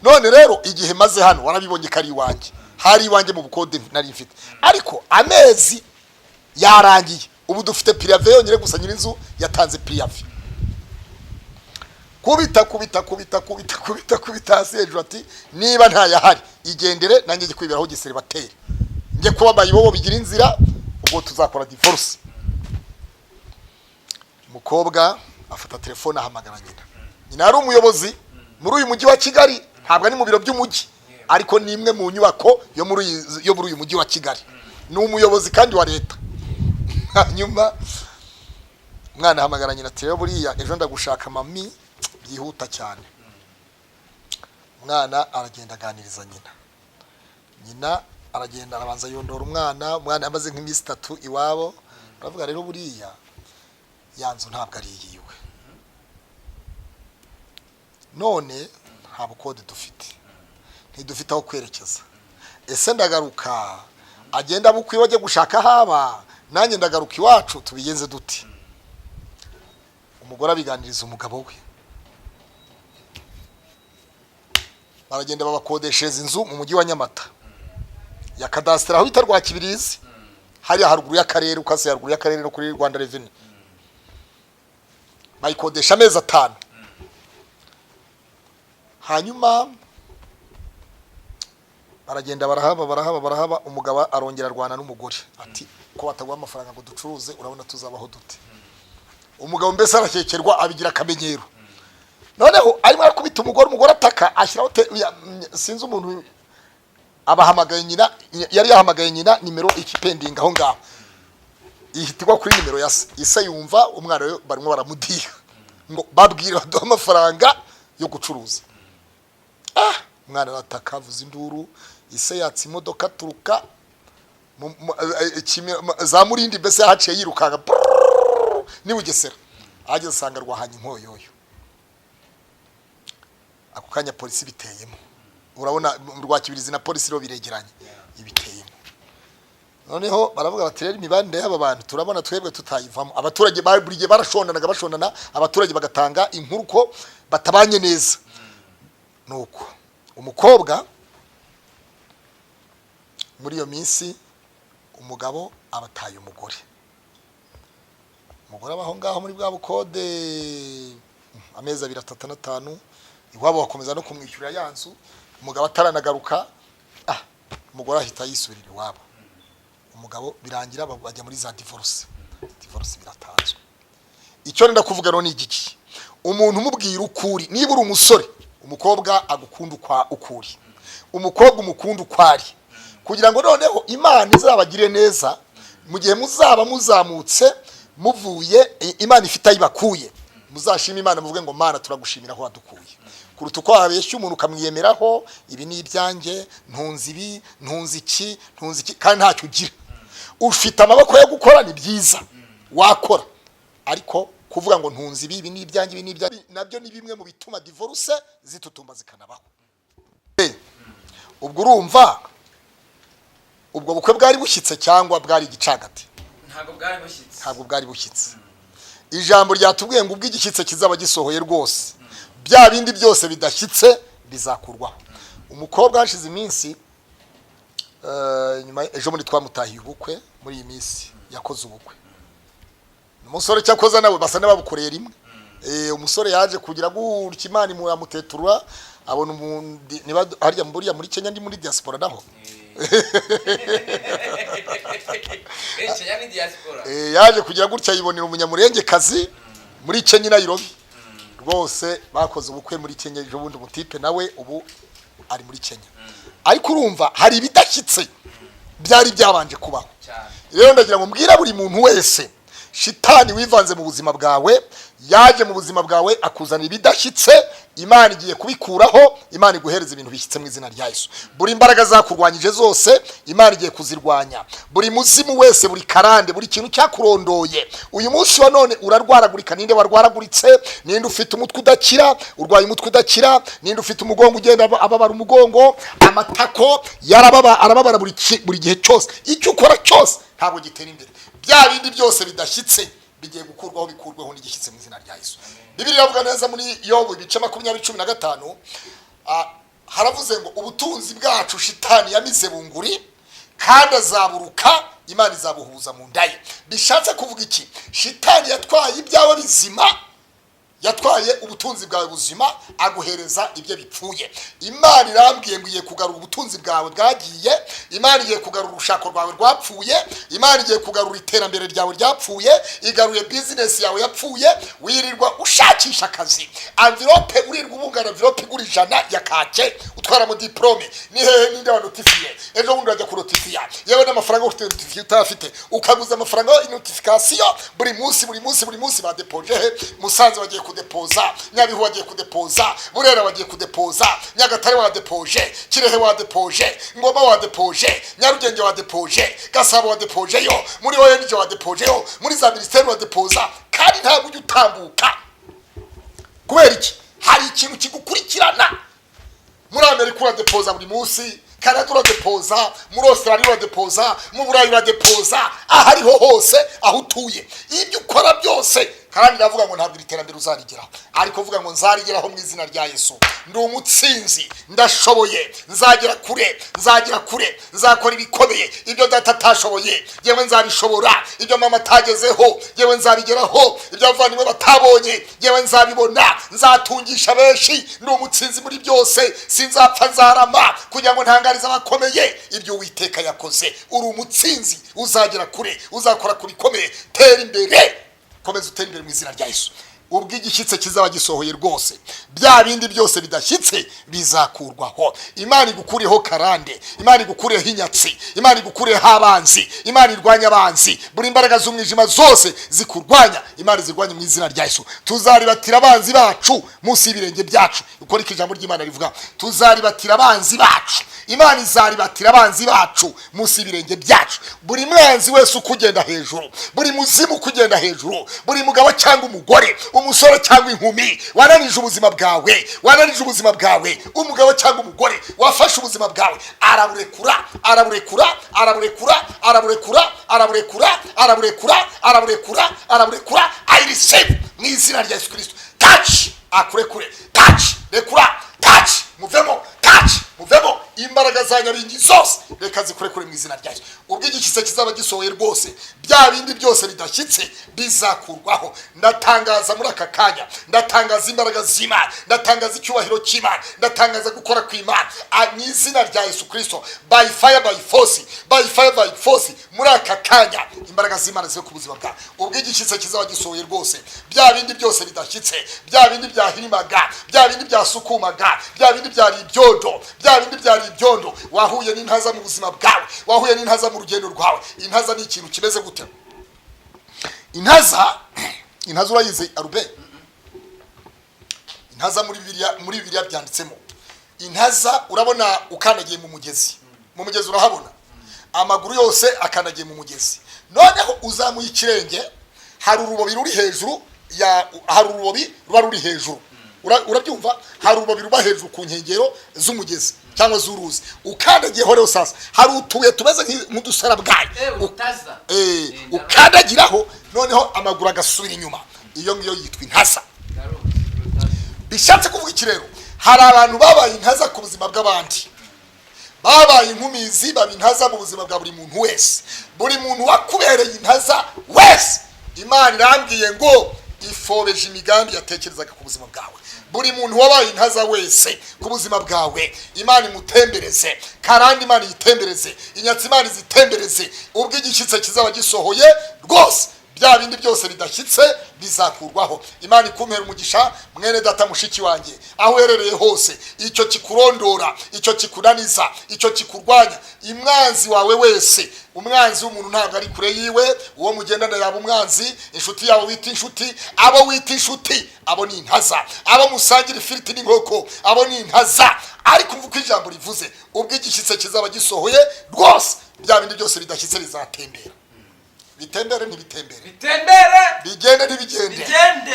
none rero igihe maze hano warabibonye kari iwanjye hari iwanjye mu bukode nari mfite ariko amezi yarangiye ubu dufite priave yonyine gusa nyiri inzu yatanze priave kubita hasi hejuru ati niba nta yahari igendere nanjye ngiye kwiberaho giseribateri ngiye kuba bayibobo bigira inzira ubwo tuzakora divorce mukobwa afata telefone ahamagara nyina ari umuyobozi muri uyu mujyi wa Kigali ntabwo ari mu biro by'umujyi ariko ni imwe mu nyubako yo muri uyu mujyi wa Kigali ni umuyobozi kandi wa leta hanyuma mwana ahamagara nyina ati buriya ejo ndagushaka mami byihuta cyane mwana aragenda aganiriza nyina aragenda arabanza yondora umwana amaze nk'imisi 3 iwabo aravuga rero buriya yanzu ntabwo ari yiwe none nta bukode dufite ntidufite aho kwerekeza ese ndagaruka agenda bukwiye wajye gushaka haba nanjye ndagaruka iwacu tubigenze duti umugore abiganiriza umugabo we baragenda babakodeshereza inzu mu mujyi wa Nyamata ya kadasiteri aho bita rwa Kibirizi hari haruguru y'akarere ukase haruguru y'akarere no kuri Rwanda Revenue bayikodesha amezi 5 hanyuma baragenda barahaba umugabo arongera arwana n'umugore ati ko batagwa amafaranga ngo ducuruze urabona tuzabaho dute umugabo mbese arakekerwa abigira akamenyero. Noneho arimo arakubita umugore ataka ashyiraho sinzi umuntu abahamagaye nyina yari yahamagaye nyina nimero ikipending aho ngaho ihitirwa kuri nimero ya se yumva umwana we barimo baramudiha ngo babwira baduha amafaranga yo gucuruza. Umwana arataka avuza induru ise yatse imodoka turuka za murindi mbese haciye yirukanga ni Bugesera ageze asanga rwahanye inkoyoyo. Ako kanya polisi biteyemo, urabona Rwakibirizi na polisi ro biregeranye ibiteyemo. Noneho baravuga bati rero imibande y'aba bantu turabona twebwe tutayivamo. Abaturage buriye bashondana abaturage bagatanga inkuru ko batabanye neza. Nuko umukobwa muri iyo minsi umugabo abataye umugore abaho ngaho muri bwa bukode amezi 235 iwabo wakomeza no kumwishyura yanzu. Umugabo ataranagaruka umugore ahita yisubirira iwabo. Umugabo birangira bajya muri za divorce biratanzwe. Icyo nenda kuvuga no ni igiki, umuntu umubwira ukuri. Niba uri umusore umukobwa agukunda ukuri, umukobwa umukunda ukwari, kugira ngo noneho Imana izabagire neza mu gihe muzaba muzamutse muvuye Imana ifite ayibakuye, muzashima Imana muvuge ngo Mana turagushimira ko wadukuye. Kuruta uko abeshya umuntu ukamwiyemeraho ibi ni ibyanjye ntunzi ibi ntunzi iki kandi ntacyo ugira. Ufite amaboko yo gukora ni byiza wakora, ariko kuvuga ngo ntunzi ibi ni ibyanjye ibi ni ibyanjye nabyo ni bimwe mu bituma divorce zitutumba zikanabaho. Ubwo urumva ubwo bukwe bwari bushyitse cyangwa bwari igicagate? Ntabwo bwari bushyitse. Ijambo ryatubwiye ngo ubw'igishyitse kizaba gisohoye rwose, bya bindi byose bidashyitse bizakurwaho. Umukobwa hashize iminsi nyuma ejo muri twamutahiye ubukwe, muri iyi minsi yakoze ubukwe. Umusore cyakoza nawe basa n'ababukoreye rimwe. Umusore yaje kugira gutya Imana imuramuteturura abona niba harya mburiya muri Kenya ndi muri diaspora naho. Yaje kugira gutya yibonera umunyamurengekazi muri Kenya Nairobi. Rwose bakoze ubukwe muri Kenya ejo bundi umutipe nawe ubu ari muri Kenya. Ariko urumva hari ibidashyitse byari byabanje kubaho. Rero ndagira ngo mbwira buri muntu wese, shitani wivanze mu buzima bwawe, yaje mu buzima bwawe akuzanira ibidashyitse, Imana igiye kubikuraho. Imana iguhereza ibintu bishyitse mu izina rya Yesu. Buri imbaraga zakurwanyije zose Imana igiye kuzirwanya. Buri muzimu wese, buri karande, buri kintu cyakurondoye uyu munsi wa none urarwaragurika. Ninde warwaraguritse? Ninde ufite umutwe udakira? Urwaye umutwe udakira? Ninde ufite umugongo ugenda ababara umugongo? Amatako arababara buri gihe cyose. Icyo ukora cyose ntabwo gitera imbere. Bya bindi byose bidashyitse bigiye bikurwaho n'igishyitse mu izina rya Yesu. Bibiliya ivuga neza muri Yombi ibice 20:15 haravuze ngo ubutunzi bwacu shitani yamize bunguri kandi azaburuka, Imana izabuhuza mu ndaye. Bishatse kuvuga iki? Shitani yatwaye ibyawe bizima, yatwaye ubutunzi bwawe buzima aguhereza ibyo bipfuye. Imana irambwiye ngo igiye kugarura ubutunzi bwawe bwagiye, Imana igiye kugarura urushako rwawe rwapfuye, Imana igiye kugarura iterambere ryawe ryapfuye, igaruye business yawe yapfuye. Wirirwa ushakisha akazi, envelope urirwa ubungana envelope igura 100 ya kake utwara mu diplome, ni hehe ninde wanotifiye? Ejo bundi urajya kunotifiya yewe n'amafaranga ufite notifiye utafite, ukaguza amafaranga ya notification buri munsi ba depoje he Musanze bagiye kudepoza, Nyabihu wagiye kudepoza, Burera wagiye kudepoza, Nyagatare wadepoje, Kirehe wadepoje, Ngoma wadepoje, Nyarugenge wadepoje, Gasabo wadepoje yo, muri wowe n'icyo wadepoje yo, muri za ministeri wadepoza, kandi ntabwo ujya utambuka. Kubera iki? Hari ikintu kigukurikirana. Muri Amerika uradepoza buri munsi, Canada uradepoza, muri Australia uradepoza, mu Burayi uradepoza, ahariho hose aho utuye. Ibyo ukora byose kandi ndavuga ngo ntabwo iterambere uzarigeraho, ariko vuga ngo nzarigeraho mu izina rya Yesu. Ndi umutsinzi, ndashoboye, nzagera kure, nzakora ibikomeye. Ibyo data atashoboye yewe nzabishobora, ibyo mama atagezeho yewe nzabigeraho, ibyo abavandimwe batabonye yewe nzabibona, nzatungisha benshi. Ndi umutsinzi muri byose, sinzapfa nzarama kugira ngo ntangarize abakomeye ibyo Uwiteka yakoze. Uri umutsinzi, uzagera kure, uzakora ku bikomeye, tera imbere. komeza utere imbere mu izina rya Yesu. Ubwo igishyitse kizaba gisohoye rwose, bya bindi byose bidashyitse bizakurwaho. Imana igukuriyeho karande, Imana igukuriyeho inyatsi, Imana igukuriyeho abanzi, Imana irwanya abanzi, buri imbaraga z'umwijima zose zikurwanya, Imana zirwanya mu izina rya Yesu. Tuzaribatira abanzi bacu munsi y'ibirenge byacu. Uko niko ijambo ry'Imana rivuga, tuzaribatira abanzi bacu, Imana izaribatira abanzi bacu munsi y'ibirenge byacu. Buri mwanzi wese ukugenda hejuru, buri muzimu ukugenda hejuru, buri mugabo cyangwa umugore, umusore cyangwa inkumi wananije ubuzima bwawe, wananije ubuzima bwawe, umugabo cyangwa umugore wafashe ubuzima bwawe, araburekura, araburekura, araburekura, araburekura, araburekura, araburekura, araburekura, araburekura. I receive mu izina rya Yesu Kristo. Touch, akurekure, touch, rekura, touch, muvemo, touch, muvemo. Imbaraga za nyabingi zose reka zikurekure mu izina rya Yesu. Ubwo igishyitse kizaba gisohoye rwose, bya bindi byose bidashyitse bizakurwaho. Ndatangaza muri aka kanya, ndatangaza imbaraga z'Imana, ndatangaza icyubahiro cy'Imana, ndatangaza gukora kw'Imana mu izina rya Yesu Kristo. By fire by force, by fire by force, muri aka kanya imbaraga z'Imana ziri ku buzima bwawe. Ubwo igishyitse kizaba gisohoye rwose, bya bindi byose bidashyitse, bya bindi byahirimaga, bya bindi byasukumaga, bya bindi byari ibyondo, bya bindi byari ibyondo, wahuye n'intaza mu buzima bwawe, wahuye n'intaza mu rugendo rwawe. Intaza ni ikintu kimeze gute? Intaza urayize arube? Intaza muri Bibiliya byanditsemo. Intaza urabona ukandagiye mu mugezi, mu mugezi urahabona amaguru yose akandagiye mu mugezi, noneho uzamuye ikirenge, hari urubobi ruri hejuru hari urubobi ruba ruri hejuru, urabyumva? Hari urubobi ruba hejuru ku nkengero z'umugezi cyangwa z'uruzi, ukandagiyeho rero sasa hari utubuye tumeze nk'udusarabwayi ukandagiraho, noneho amaguru agasubira inyuma. Iyo ngiyo yitwa intaza. Bishatse kuvuga iki rero? Hari abantu babaye intaza ku buzima bw'abandi, babaye inkumizi, baba intaza mu buzima bwa buri muntu wese. Buri muntu wakubereye intaza wese, Imana irambwiye ngo ifobeje imigambi yatekerezaga ku buzima bwawe. Buri muntu wabaye intaza wese ku buzima bwawe, Imana imutembereze, karandi Imana yitembereze, inyatsi Imana zitembereze. Ubwo igishyitse kizaba gisohoye rwose, bya bindi byose bidashyitse bizakurwaho. Imana ikumpera umugisha mwene data mushiki wanjye, aho uherereye hose. Icyo kikurondora, icyo kikunaniza, icyo kikurwanya, imwanzi wawe wese, umwanzi w'umuntu ntabwo ari kure yiwe, uwo mugendana yaba umwanzi, inshuti yawe wita inshuti, abo wita inshuti abo ni intaza, abo musangira ifiriti n'inkoko abo ni intaza. Ariko mvuga ijambo rivuze, ubwo igishyitse kizaba gisohoye rwose, bya bindi byose bidashyitse bizatembera. Bitembere ntibitembere, bitembere, bigende ntibigende,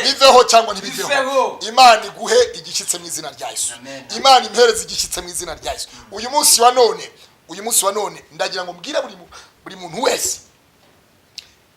biveho cyangwa ntibiveho. Imana iguhe igishyitse mu izina rya Yesu. Imana impereze igishyitse mu izina rya Yesu. Uyu munsi wa none ndagira ngo mbwira buri muntu wese,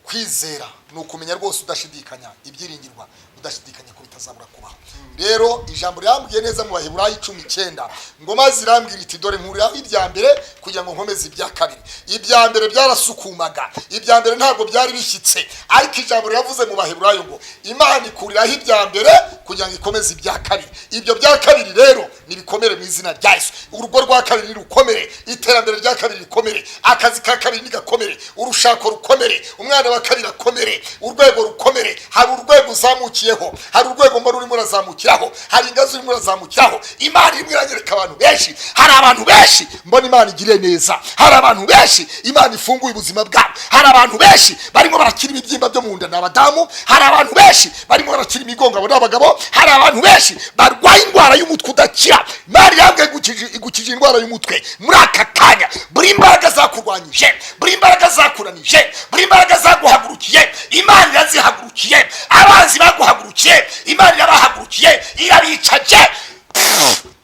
kwizera ni ukumenya rwose udashidikanya, ibyiringirwa udashidikanya ko bitazabura kubaho. Rero ijambo ryambwiye neza mu Baheburayo 19 ngo maze irambwira iti dore nkuru ibya mbere kugira ngo nkomeze ibya kabiri. Ibya mbere byarasukumaga, ibya mbere ntabwo byari bishyitse, ariko ijambo ryavuze mu Baheburayo ngo Imana ikuriraho ibya mbere kugira ngo ikomeze ibya kabiri. Ibyo bya kabiri rero nibikomere mu izina rya Yesu. Urugo rwa kabiri nirukomere, iterambere rya kabiri rikomere, akazi ka kabiri nigakomere, urushako rukomere, umwana wa kabiri akomere, urwego rukomere. Hari urwego uzamukiyeho, hari urwego mbona urimo urazamukiraho, hari ingazi urimo urazamukiraho. Imana irimo iranyereka abantu benshi, hari abantu benshi mbona Imana igiriye neza, hari abantu benshi Imana ifunguye ubuzima bwabo, hari abantu benshi barimo barakira ibibyimba byo mu nda n'abadamu, hari abantu benshi barimo barakira imigongo abo n'abagabo, hari abantu benshi barwaye indwara y'umutwe udakira. Imana yambwiye igukije indwara y'umutwe muri aka kanya. Buri imbaraga zakurwanyije, buri imbaraga zakuranije, buri imbaraga zaguhagurukiye, Imana irazihagurukiye. Abanzi baguhagurukiye, Imana irabahagurukiye, irabicaje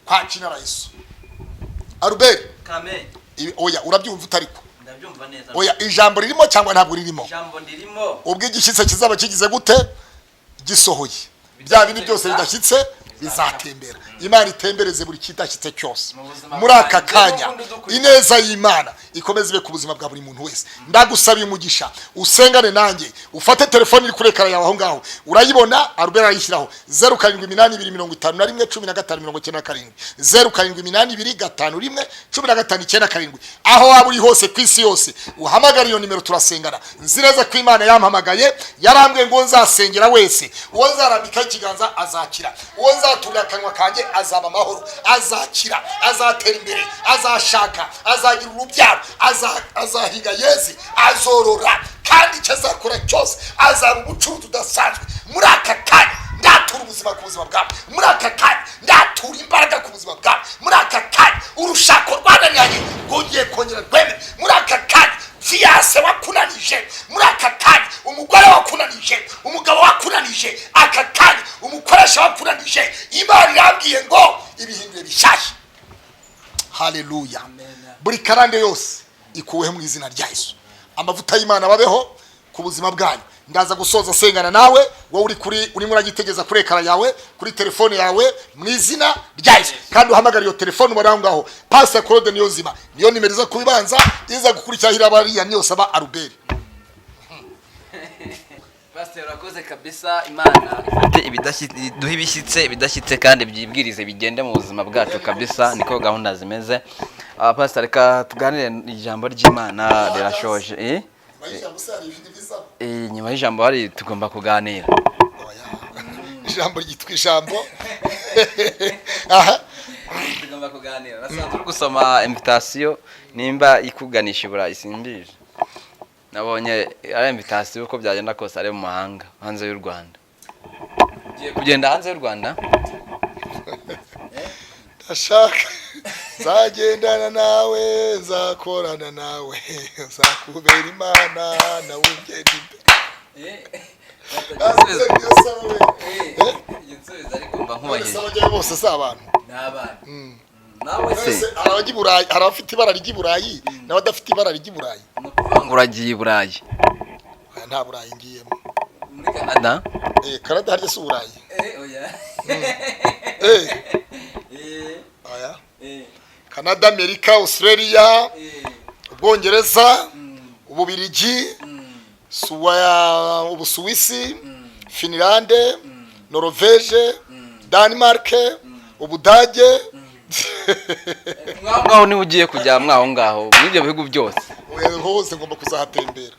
kwa jina la Yesu. Aruberi Amen. Oya urabyumva utariko? Ndabyumva neza. Oya ijambo ririmo cyangwa ntabwo ririmo? Ijambo ndirimo. Ubwo igishyitse kizaba kigize gute? Gisohoye. Bya bindi byose bidashyitse bizatembera. Imana itembereze buri kidashyitse cyose muri aka kanya. Ineza y'Imana ikomeze ibe ku buzima bwa buri muntu wese. Ndagusabiye umugisha usengane nanjye, ufate telefone iri kuri ekara yawe aho ngaho urayibona, Albert ayishyiraho 0782111597 0782511597 aho waba uri hose ku isi yose uhamagara iyo nimero turasengana. Nzi neza ko Imana yampamagaye yarambwiye ngo nzasengera wese, uwo nzarambika ikiganza azakira, uwo nzatura akanwa kanjye azaba amahoro, azakira, azatera imbere, azashaka, azagira urubyaro, azahiga yezi, azorora, kandi icyo azakora cyose azaba umucuruzi udasanzwe. Muri aka kanya ndatura ubuzima ku buzima bwawe, muri aka kanya ndatura imbaraga ku buzima bwawe, muri aka kanya urushako rwananiranye rwongeye kongera rwemere, muri aka kanya fiyanse wakunanije, muri aka kanya umugore wakunanije, umugabo wakunanije, aka kanya umukoresha wakunanije, Imana irambwiye ngo ibihindure bishyashya. Haleluya. Buri karande yose ikuweho mu izina rya Yesu. Amavuta y'Imana babeho ku buzima bwanyu. Ndaza gusoza sengana nawe, wowe urimo uragitegeza kuri ekara yawe, kuri telefone yawe mu izina rya Yesu. Kandi uhamagara iyo telefone ubara ngaho Pastor Claude Niyonzima, niyo nimero iza kubibanza iza gukurikirana abariya niyo saba Albert. Pastor urakoze kabisa. Imana ifite duha ibidashyitse kandi byibwirize bigende mu buzima bwacu kabisa, niko gahunda zimeze. Pastor reka tuganire ijambo ry'Imana rirashoje. Nyuma y'ijambo hari tugomba kuganira. Ijambo ryitwa ijambo. Aha. Tugomba kuganira. Nasanzwe gusoma invitation nimba ikuganisha ibura isimbije. Nabonye ari invitation uko byagenda kose ari mu mahanga hanze y'u Rwanda. Ugiye kugenda hanze y'u Rwanda? Ndashaka zagendana nawe, zakorana nawe, zakubera Imana nawe ugenda imbere. Bose si abantu. Nawe se abajya i Burayi, hari abafite ibara ry'i Burayi n'abadafite ibara ry'i Burayi. Ngo uragiye i Burayi? Nta Burayi ngiyemo. Muri Canada? Canada harya si Burayi? Oya. Oya. Canada, Amerika, Australia, Ubwongereza, Ububirigi, Ubusuwisi, Finland, Norvege, Denmark, Ubudage. Ngaho ni ugiye kujya mwaho ngaho mw'ibyo bihugu byose? Hose ngomba kuzahatembera.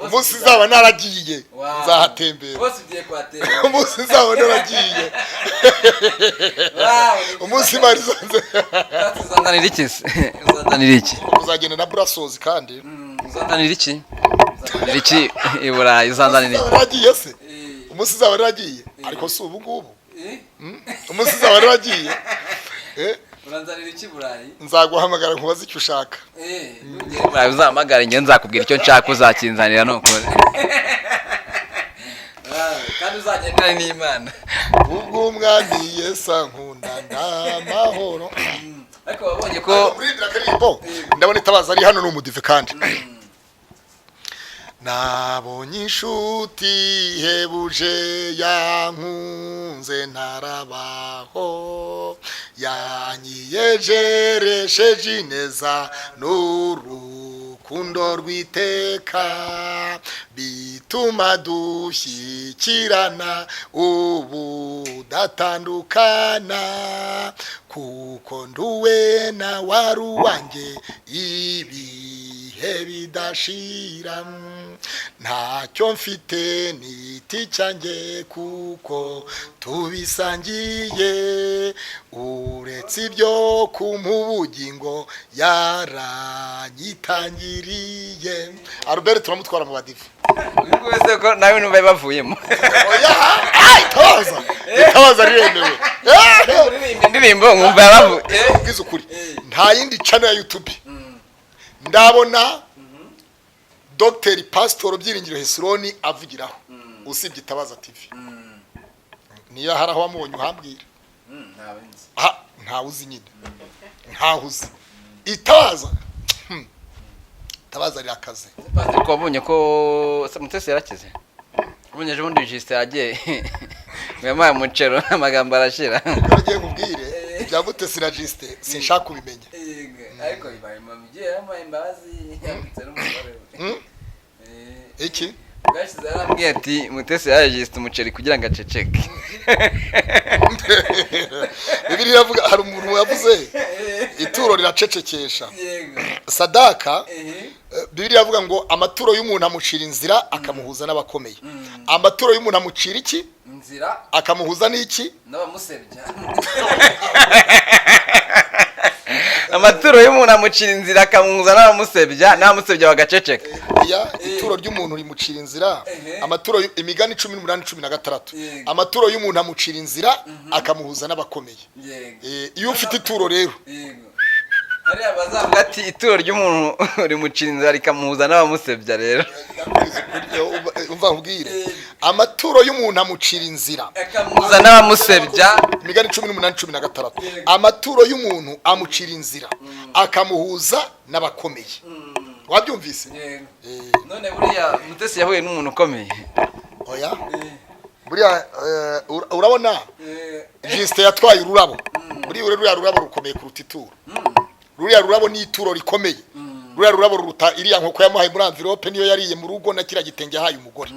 Umunsi nzaba naragiye nzahatembera. Bose ugiye kuhatembera. Umunsi nzaba naragiye. Umunsi marizanze. Uzandanira iki se? Uzandanira iki? Uzagenda na Brussels kandi. Uzandanira iki? Uzandanira iki i Burayi? Uzandanira iki? Naragiye se? Umunsi nzaba naragiye. Ariko si ubu ngubu. Umunsi nzaba naragiye. Uranzanira iki Burayi? Nzaguhamagara nkubaze icyo ushaka. Burayi uzahamagara njye nzakubwira icyo nshaka uzakinzanira nukuri. Kandi uzagendana n'Imana. Ubwo umwami Yesu ankunda ndamahoro. Ariko wabonye ko ndabona itabaza ari hano n'umudive kandi. Nabonye inshuti hebuje yankunze ntarabaho, yanyiyejeresheje ineza n'urukundo rw'iteka, bituma dushyikirana ubu datandukana, kuko nduwe na wari uwanjye ibihe bidashira. Ntacyo mfite n'iti cyanjye kuko tubisangiye, uretse ibyo kumubugingo yaranyitangiriye. Albert turamutwara mu badive. Wese ko nawe numva bavuyemo. Oya, itabaza riremewe. Indirimbo nkumva bavuye. Ubwiza ukuri. Nta yindi channel ya YouTube ndabona Dr. Pastor Byiringiro Hesironi avugiraho usibye Itabaza TV. Niyo haraho wamubonye uhambwira. Nta uzi nyine. Nta uzi. Itabaza rirakaze. Pastor ko wabonye ko Mutesi yarakize. Ubonye ejo Agiye. Mwamaye umucero amagambo arashira. Agiye kubwire byavute siragiste sinshaka kubimenya ariko bibaye mamigiye yamaye imbazi yambitse n'umugore iki gashize arambwiye ati Mutesi yaragiste umuceri kugira ngo aceceke Bibiliya iravuga hari umuntu yavuze ituro riracecekesha sadaka Bibiliya iravuga ngo amaturo y'umuntu amucira inzira akamuhuza n'abakomeye amaturo y'umuntu amucira iki inzira akamuhuza n'iki n'abamusebya amaturo y'umuntu amucira inzira akamuhuza n'abamusebya bagaceceka ituro ry'umuntu rimucira inzira amaturo imigani 18:16 amaturo y'umuntu amucira inzira akamuhuza n'abakomeye iyo ufite ituro rero hariya bazavuga ati ituro ry'umuntu rimucira inzira rikamuhuza n'abamusebya rero umva ubwire amaturo y'umuntu amucira inzira akamuhuza n'abamusebya imigani 18:16 amaturo y'umuntu amucira inzira akamuhuza n'abakomeye wabyumvise none buriya Mutesi yahuye n'umuntu ukomeye oya buriya urabona Juste yatwaye ururabo buriya ruriya rurabo rukomeye kuruta ituro ruriya rurabo ni ituro rikomeye ruriya rurabo ruruta iriya nkoko yamuhaye muri envelope niyo yariye mu rugo na kira gitenge yahaye umugore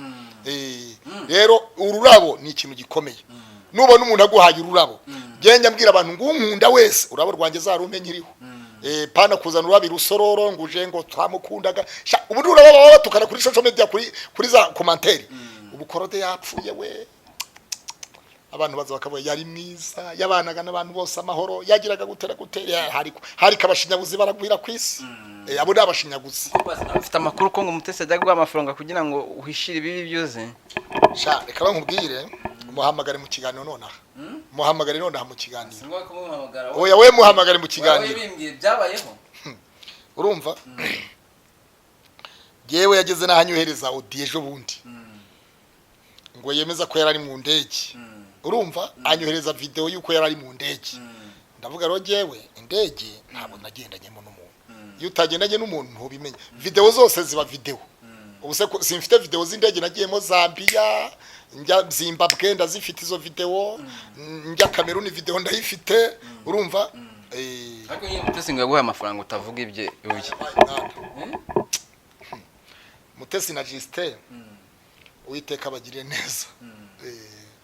rero ururabo ni ikintu gikomeye nubona umuntu aguhaye ururabo genda mbwira abantu ngo unkunda wese urabo rwanjye zarumenye iriho pana kuzana urabi rusororo nguje ngo twamukundaga ubu urabo tukana kuri social media kuri za commentaire ubu korode yapfuye we abantu baza bakavuga yari mwiza yabanaga n'abantu bose amahoro yagiraga gutera hari kabashinyaguzi baragwira kwisi abo ni abashinyaguzi afite amakuru ko ngo Mutesi ajya guha amafaranga kugira ngo uhishire ibibi byose reka nkubwire muhamagare mu kiganiro nonaha muhamagare nonaha mu kiganiro oya we muhamagare mu kiganiro byabayeho urumva yewe yageze nahanyohereza audio ejo bundi ngo yemeza ko yarari mu ndege urumva anyohereza video yuko yarari mu ndege ndavuga ro jewe indege ntabwo nagendanyemo n'umuntu iyo utagendanye n'umuntu ntubimenya video zose ziba video ubuse simfite video z'indege nagiyemo Zambia njya Zimbabwe ndazifite izo video njya Cameroon video ndayifite urumva ariko nyine Mutesi ngo yaguha amafaranga utavuga ibye uye Mutesi na Juste Uwiteka bagire neza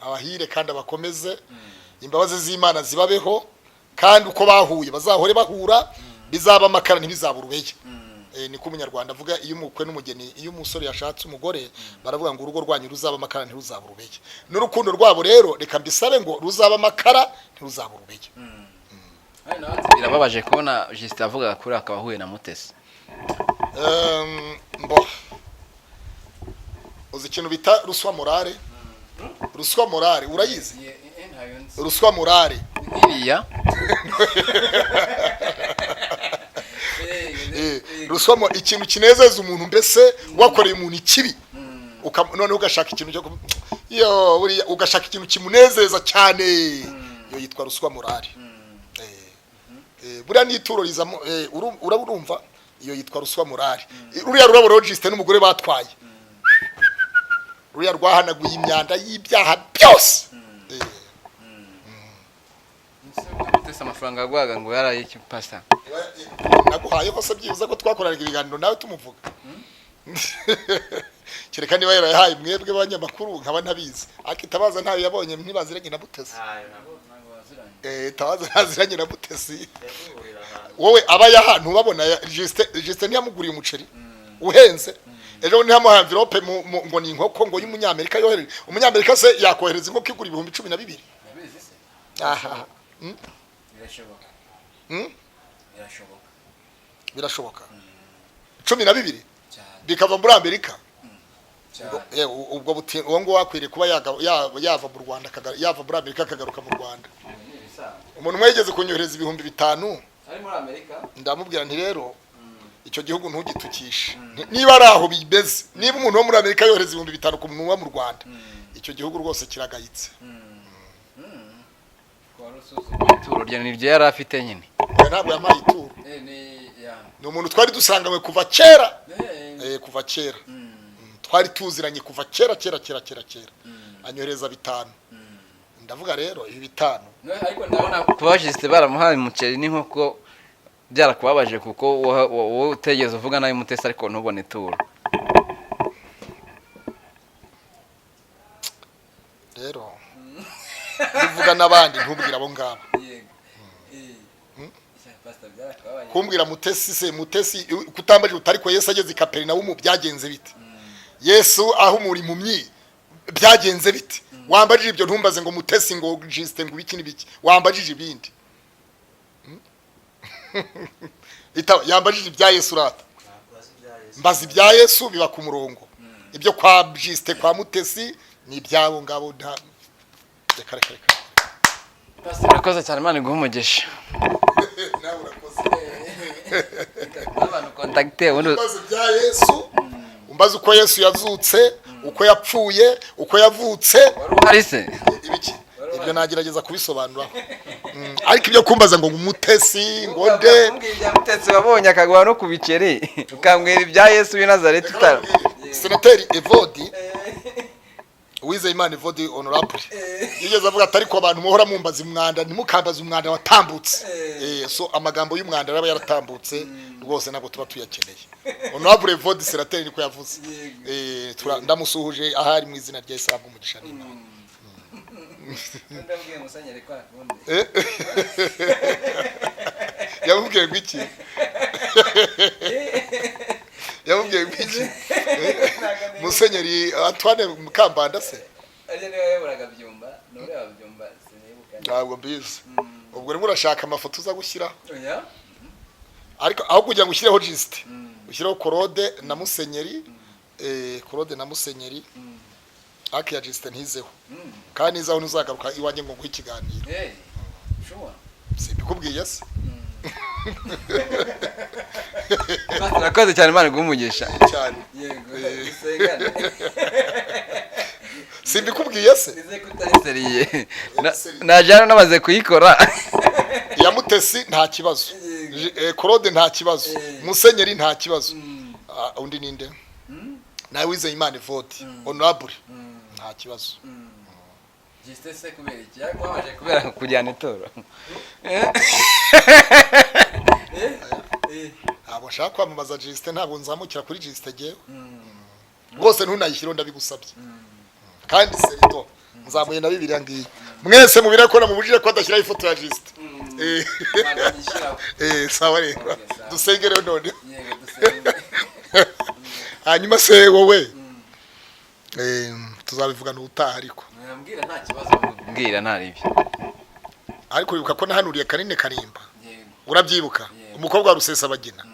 abahire kandi abakomeze imbabazi z'Imana zibabeho kandi uko bahuye bazahore bahura bizaba amakara ntibizabura niko umunyarwanda avuga iyo umukwe n'umugeni iyo umusore yashatse umugore baravuga ngo urugo rwanyu ruzaba amakara ntiruzabura n'urukundo rwabo rero reka mbisabe ngo ruzaba amakara ntiruzabura birababaje kubona Juste avuga kuri akaba ahuye na Mutesi uzi ikintu bita ruswa morale urayizi ruswa morale iriya ruswa ikintu kinezeza umuntu mbese wakoreye umuntu ikibi none ugashaka ikintu cyo buriya ugashaka ikintu kimunezeza cyane iyo yitwa ruswa morale buriya n'ituro rizamo urumva iyo yitwa ruswa morale ruriya rurabo Juste n'umugore batwaye ruriya rwahanaguye imyanda y'ibyaha byose Mutesi amafaranga agwaga ngo yaraye iki pasta naguhaye hose byibuza ko twakoranaga ibiganiro nawe tumuvuga kereka niba yarahaye mwebwe abanyamakuru nkaba ntabizi akitabaza ntayo yabonye ntibaziranye na Mutesi tabaza ntaziranye na Mutesi wowe aba yahantu babona Juste ntiyamuguriye umuceri uhenze ejo ni hamuha envelope ngo ni inkoko ngo y'umunyamerika yohereje umunyamerika se yakohereza inkoko igura 12,000 aha birashoboka 12 bikava muri Amerika ubwo uwo ngo wakwiriye kuba yava mu Rwanda yava muri Amerika akagaruka mu Rwanda umuntu mwegeze kunyohereza 5,000 ari muri Amerika ndamubwira nti rero icyo gihugu ntugitukishe niba ari aho bibeze niba umuntu wo muri Amerika yohereza 5,000 ku muntu wo mu Rwanda icyo gihugu rwose kiragayitse ituro rya niryo yari afite nyine ntabwo yamaye ituro ni umuntu twari dusanganywe kuva kera twari tuziranye kuva kera anyohereza 5 ndavuga rero ibi bitanu ariko ndabona kuba jisite baramuhaye umuceri n'inkoko byarakubabaje kuko wowe utegeze uvuga nawe mutesi ariko ntubone ituro rero uvuga n'abandi ntubwira abo ngabo kumbwira mutesi kutambaje utariko Yesu ageze i Kaperinawumu byagenze bite Yesu aho muri mumyi byagenze bite wambajije ibyo ntumbaze ngo mutesi ngo jiste ngo biki nibiki wambajije ibindi yambajije ibya Yesu rata mbazi ibya Yesu biba ku murongo ibyo kwa jiste kwa mutesi ni ibyabo ngabo nta reka Pastor urakoze cyane Imana iguhe umugisha nawe urakoze abantu contacte umbaze ibya Yesu umbaze uko Yesu yazutse uko yapfuye uko yavutse hari se ibiki ibyo nagerageza kubisobanura ariko ibyo kumbaza ngo umutesi ngo nde mutesi wabonye akagwa no kubiceri ukambwira ibya Yesu w'i Nazareti utara Senateri Evodi Uwizeyimana Evodi honorable yigeze avuga atari ko abantu muhora mumbaza umwanda ntimukambaza umwanda watambutse so amagambo y'umwanda araba yaratambutse rwose nabo tuba tuyakeneye honorable Evodi Senateri niko yavuze ndamusuhuje ahari mu izina rya Yesu umugisha n'Imana ndabwiye musenyeri kwa kundi yamubwiye gwiki yamubwiye gwiki musenyeri Antoine Mukambanda se aje niwe yaburaga byumba nore yabyumba sinibuka ntabwo mbizi ubwo rero urashaka amafoto uza gushyira oya ariko aho kugira ngo ushyireho jiste ushyireho Claude na Musenyeri Claude na Musenyeri aki ya jiste ntizeho kandi izaho ntuzagaruka iwanjye ngo nk'ikiganiro sure sibikubwiye se urakoze cyane Imana igumugisha cyane yego isengane simbikubwiye se nize kutariseriye najana namaze kuyikora ya Mutesi nta kibazo Claude nta kibazo Musenyeri nta kibazo undi ninde nawe Uwizeyimana Evodi honorable nta kibazo jiste se kubera iki yakwaje kubera kujyana itoro abo shaka kwamamaza jiste ntabwo nzamukira kuri jiste gewe rwose ntunayishyiro ndabigusabye kandi serito nzamuye na Bibiliya ngiye mwese mubire ko namubujije ko adashyira ifoto ya jiste sawa rero dusengere none hanyuma se wowe tuzabivugana ubutaha ariko mbwira nta kibazo mbwira ntaribi ariko wibuka ko nahanuriye Karine Karimba urabyibuka umukobwa wa Rusesabagina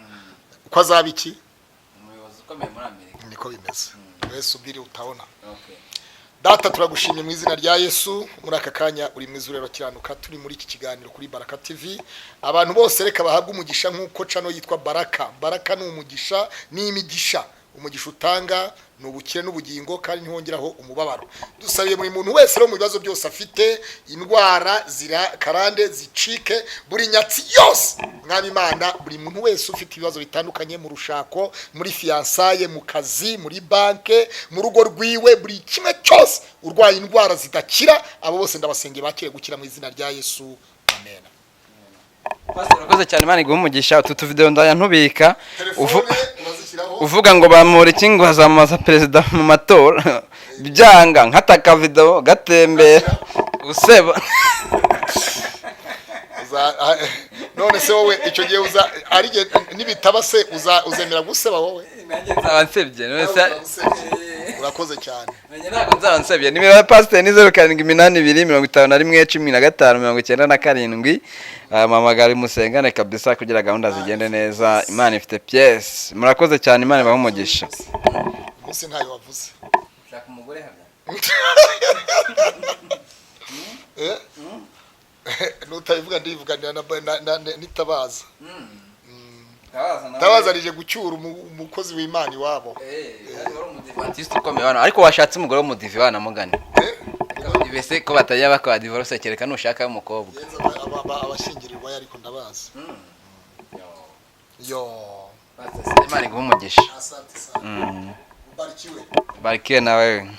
uko azaba iki umuyobozi ukomeye muri Amerika niko bimeze wese ubwire utabona data turagushimye mu izina rya Yesu muri aka kanya uri mu izurero kiranuka turi muri iki kiganiro kuri Baraka TV abantu bose reka bahabwe umugisha nkuko cano yitwa Baraka ni umugisha ni imigisha umugisha utanga nubukire n'ubugingo kandi ntihongeraho umubabaro dusabiye muri muntu wese ro mu bibazo byose afite indwara zira karande zicike buri nyatsi yose mwami Imana buri muntu wese ufite ibibazo bitandukanye mu rushako muri fiançaye mu kazi muri banke mu rugo rwiwe buri kimwe cyose urwaye indwara zidakira abo bose ndabasengeye bakire gukira mu izina rya Yesu amen. Pastor urakoze cyane Imana iguhe umugisha utu video ndaya ntubika uvuga ngo bamura ikingo hazamaza president mu matora byanga nkataka video gatembera useba none se wowe icyo gihe uza ari nibitaba se uzemera guseba wowe nanjye nzabansebye none se urakoze cyane nanjye ntabwo nzabansebye nimero pastor ni 0782511597 mamagara musengane kabisa kugira gahunda zigende neza Imana ifite pièce murakoze cyane Imana ibahe umugisha munsi ntayo wavuze shaka umugore hamya nutayivuga ndivuganira na nitabaza tabaza rije gucyura umukozi w'Imana iwabo umudivantiste ukomeye hano ariko washatse umugore w'umudivi wana mugani ibese ko batajya bakora divorce kereka nushaka umukobwa abashingirirwa ariko ndabaza yo Imana iguhe umugisha asante sana ubarikiwe barikiwe nawe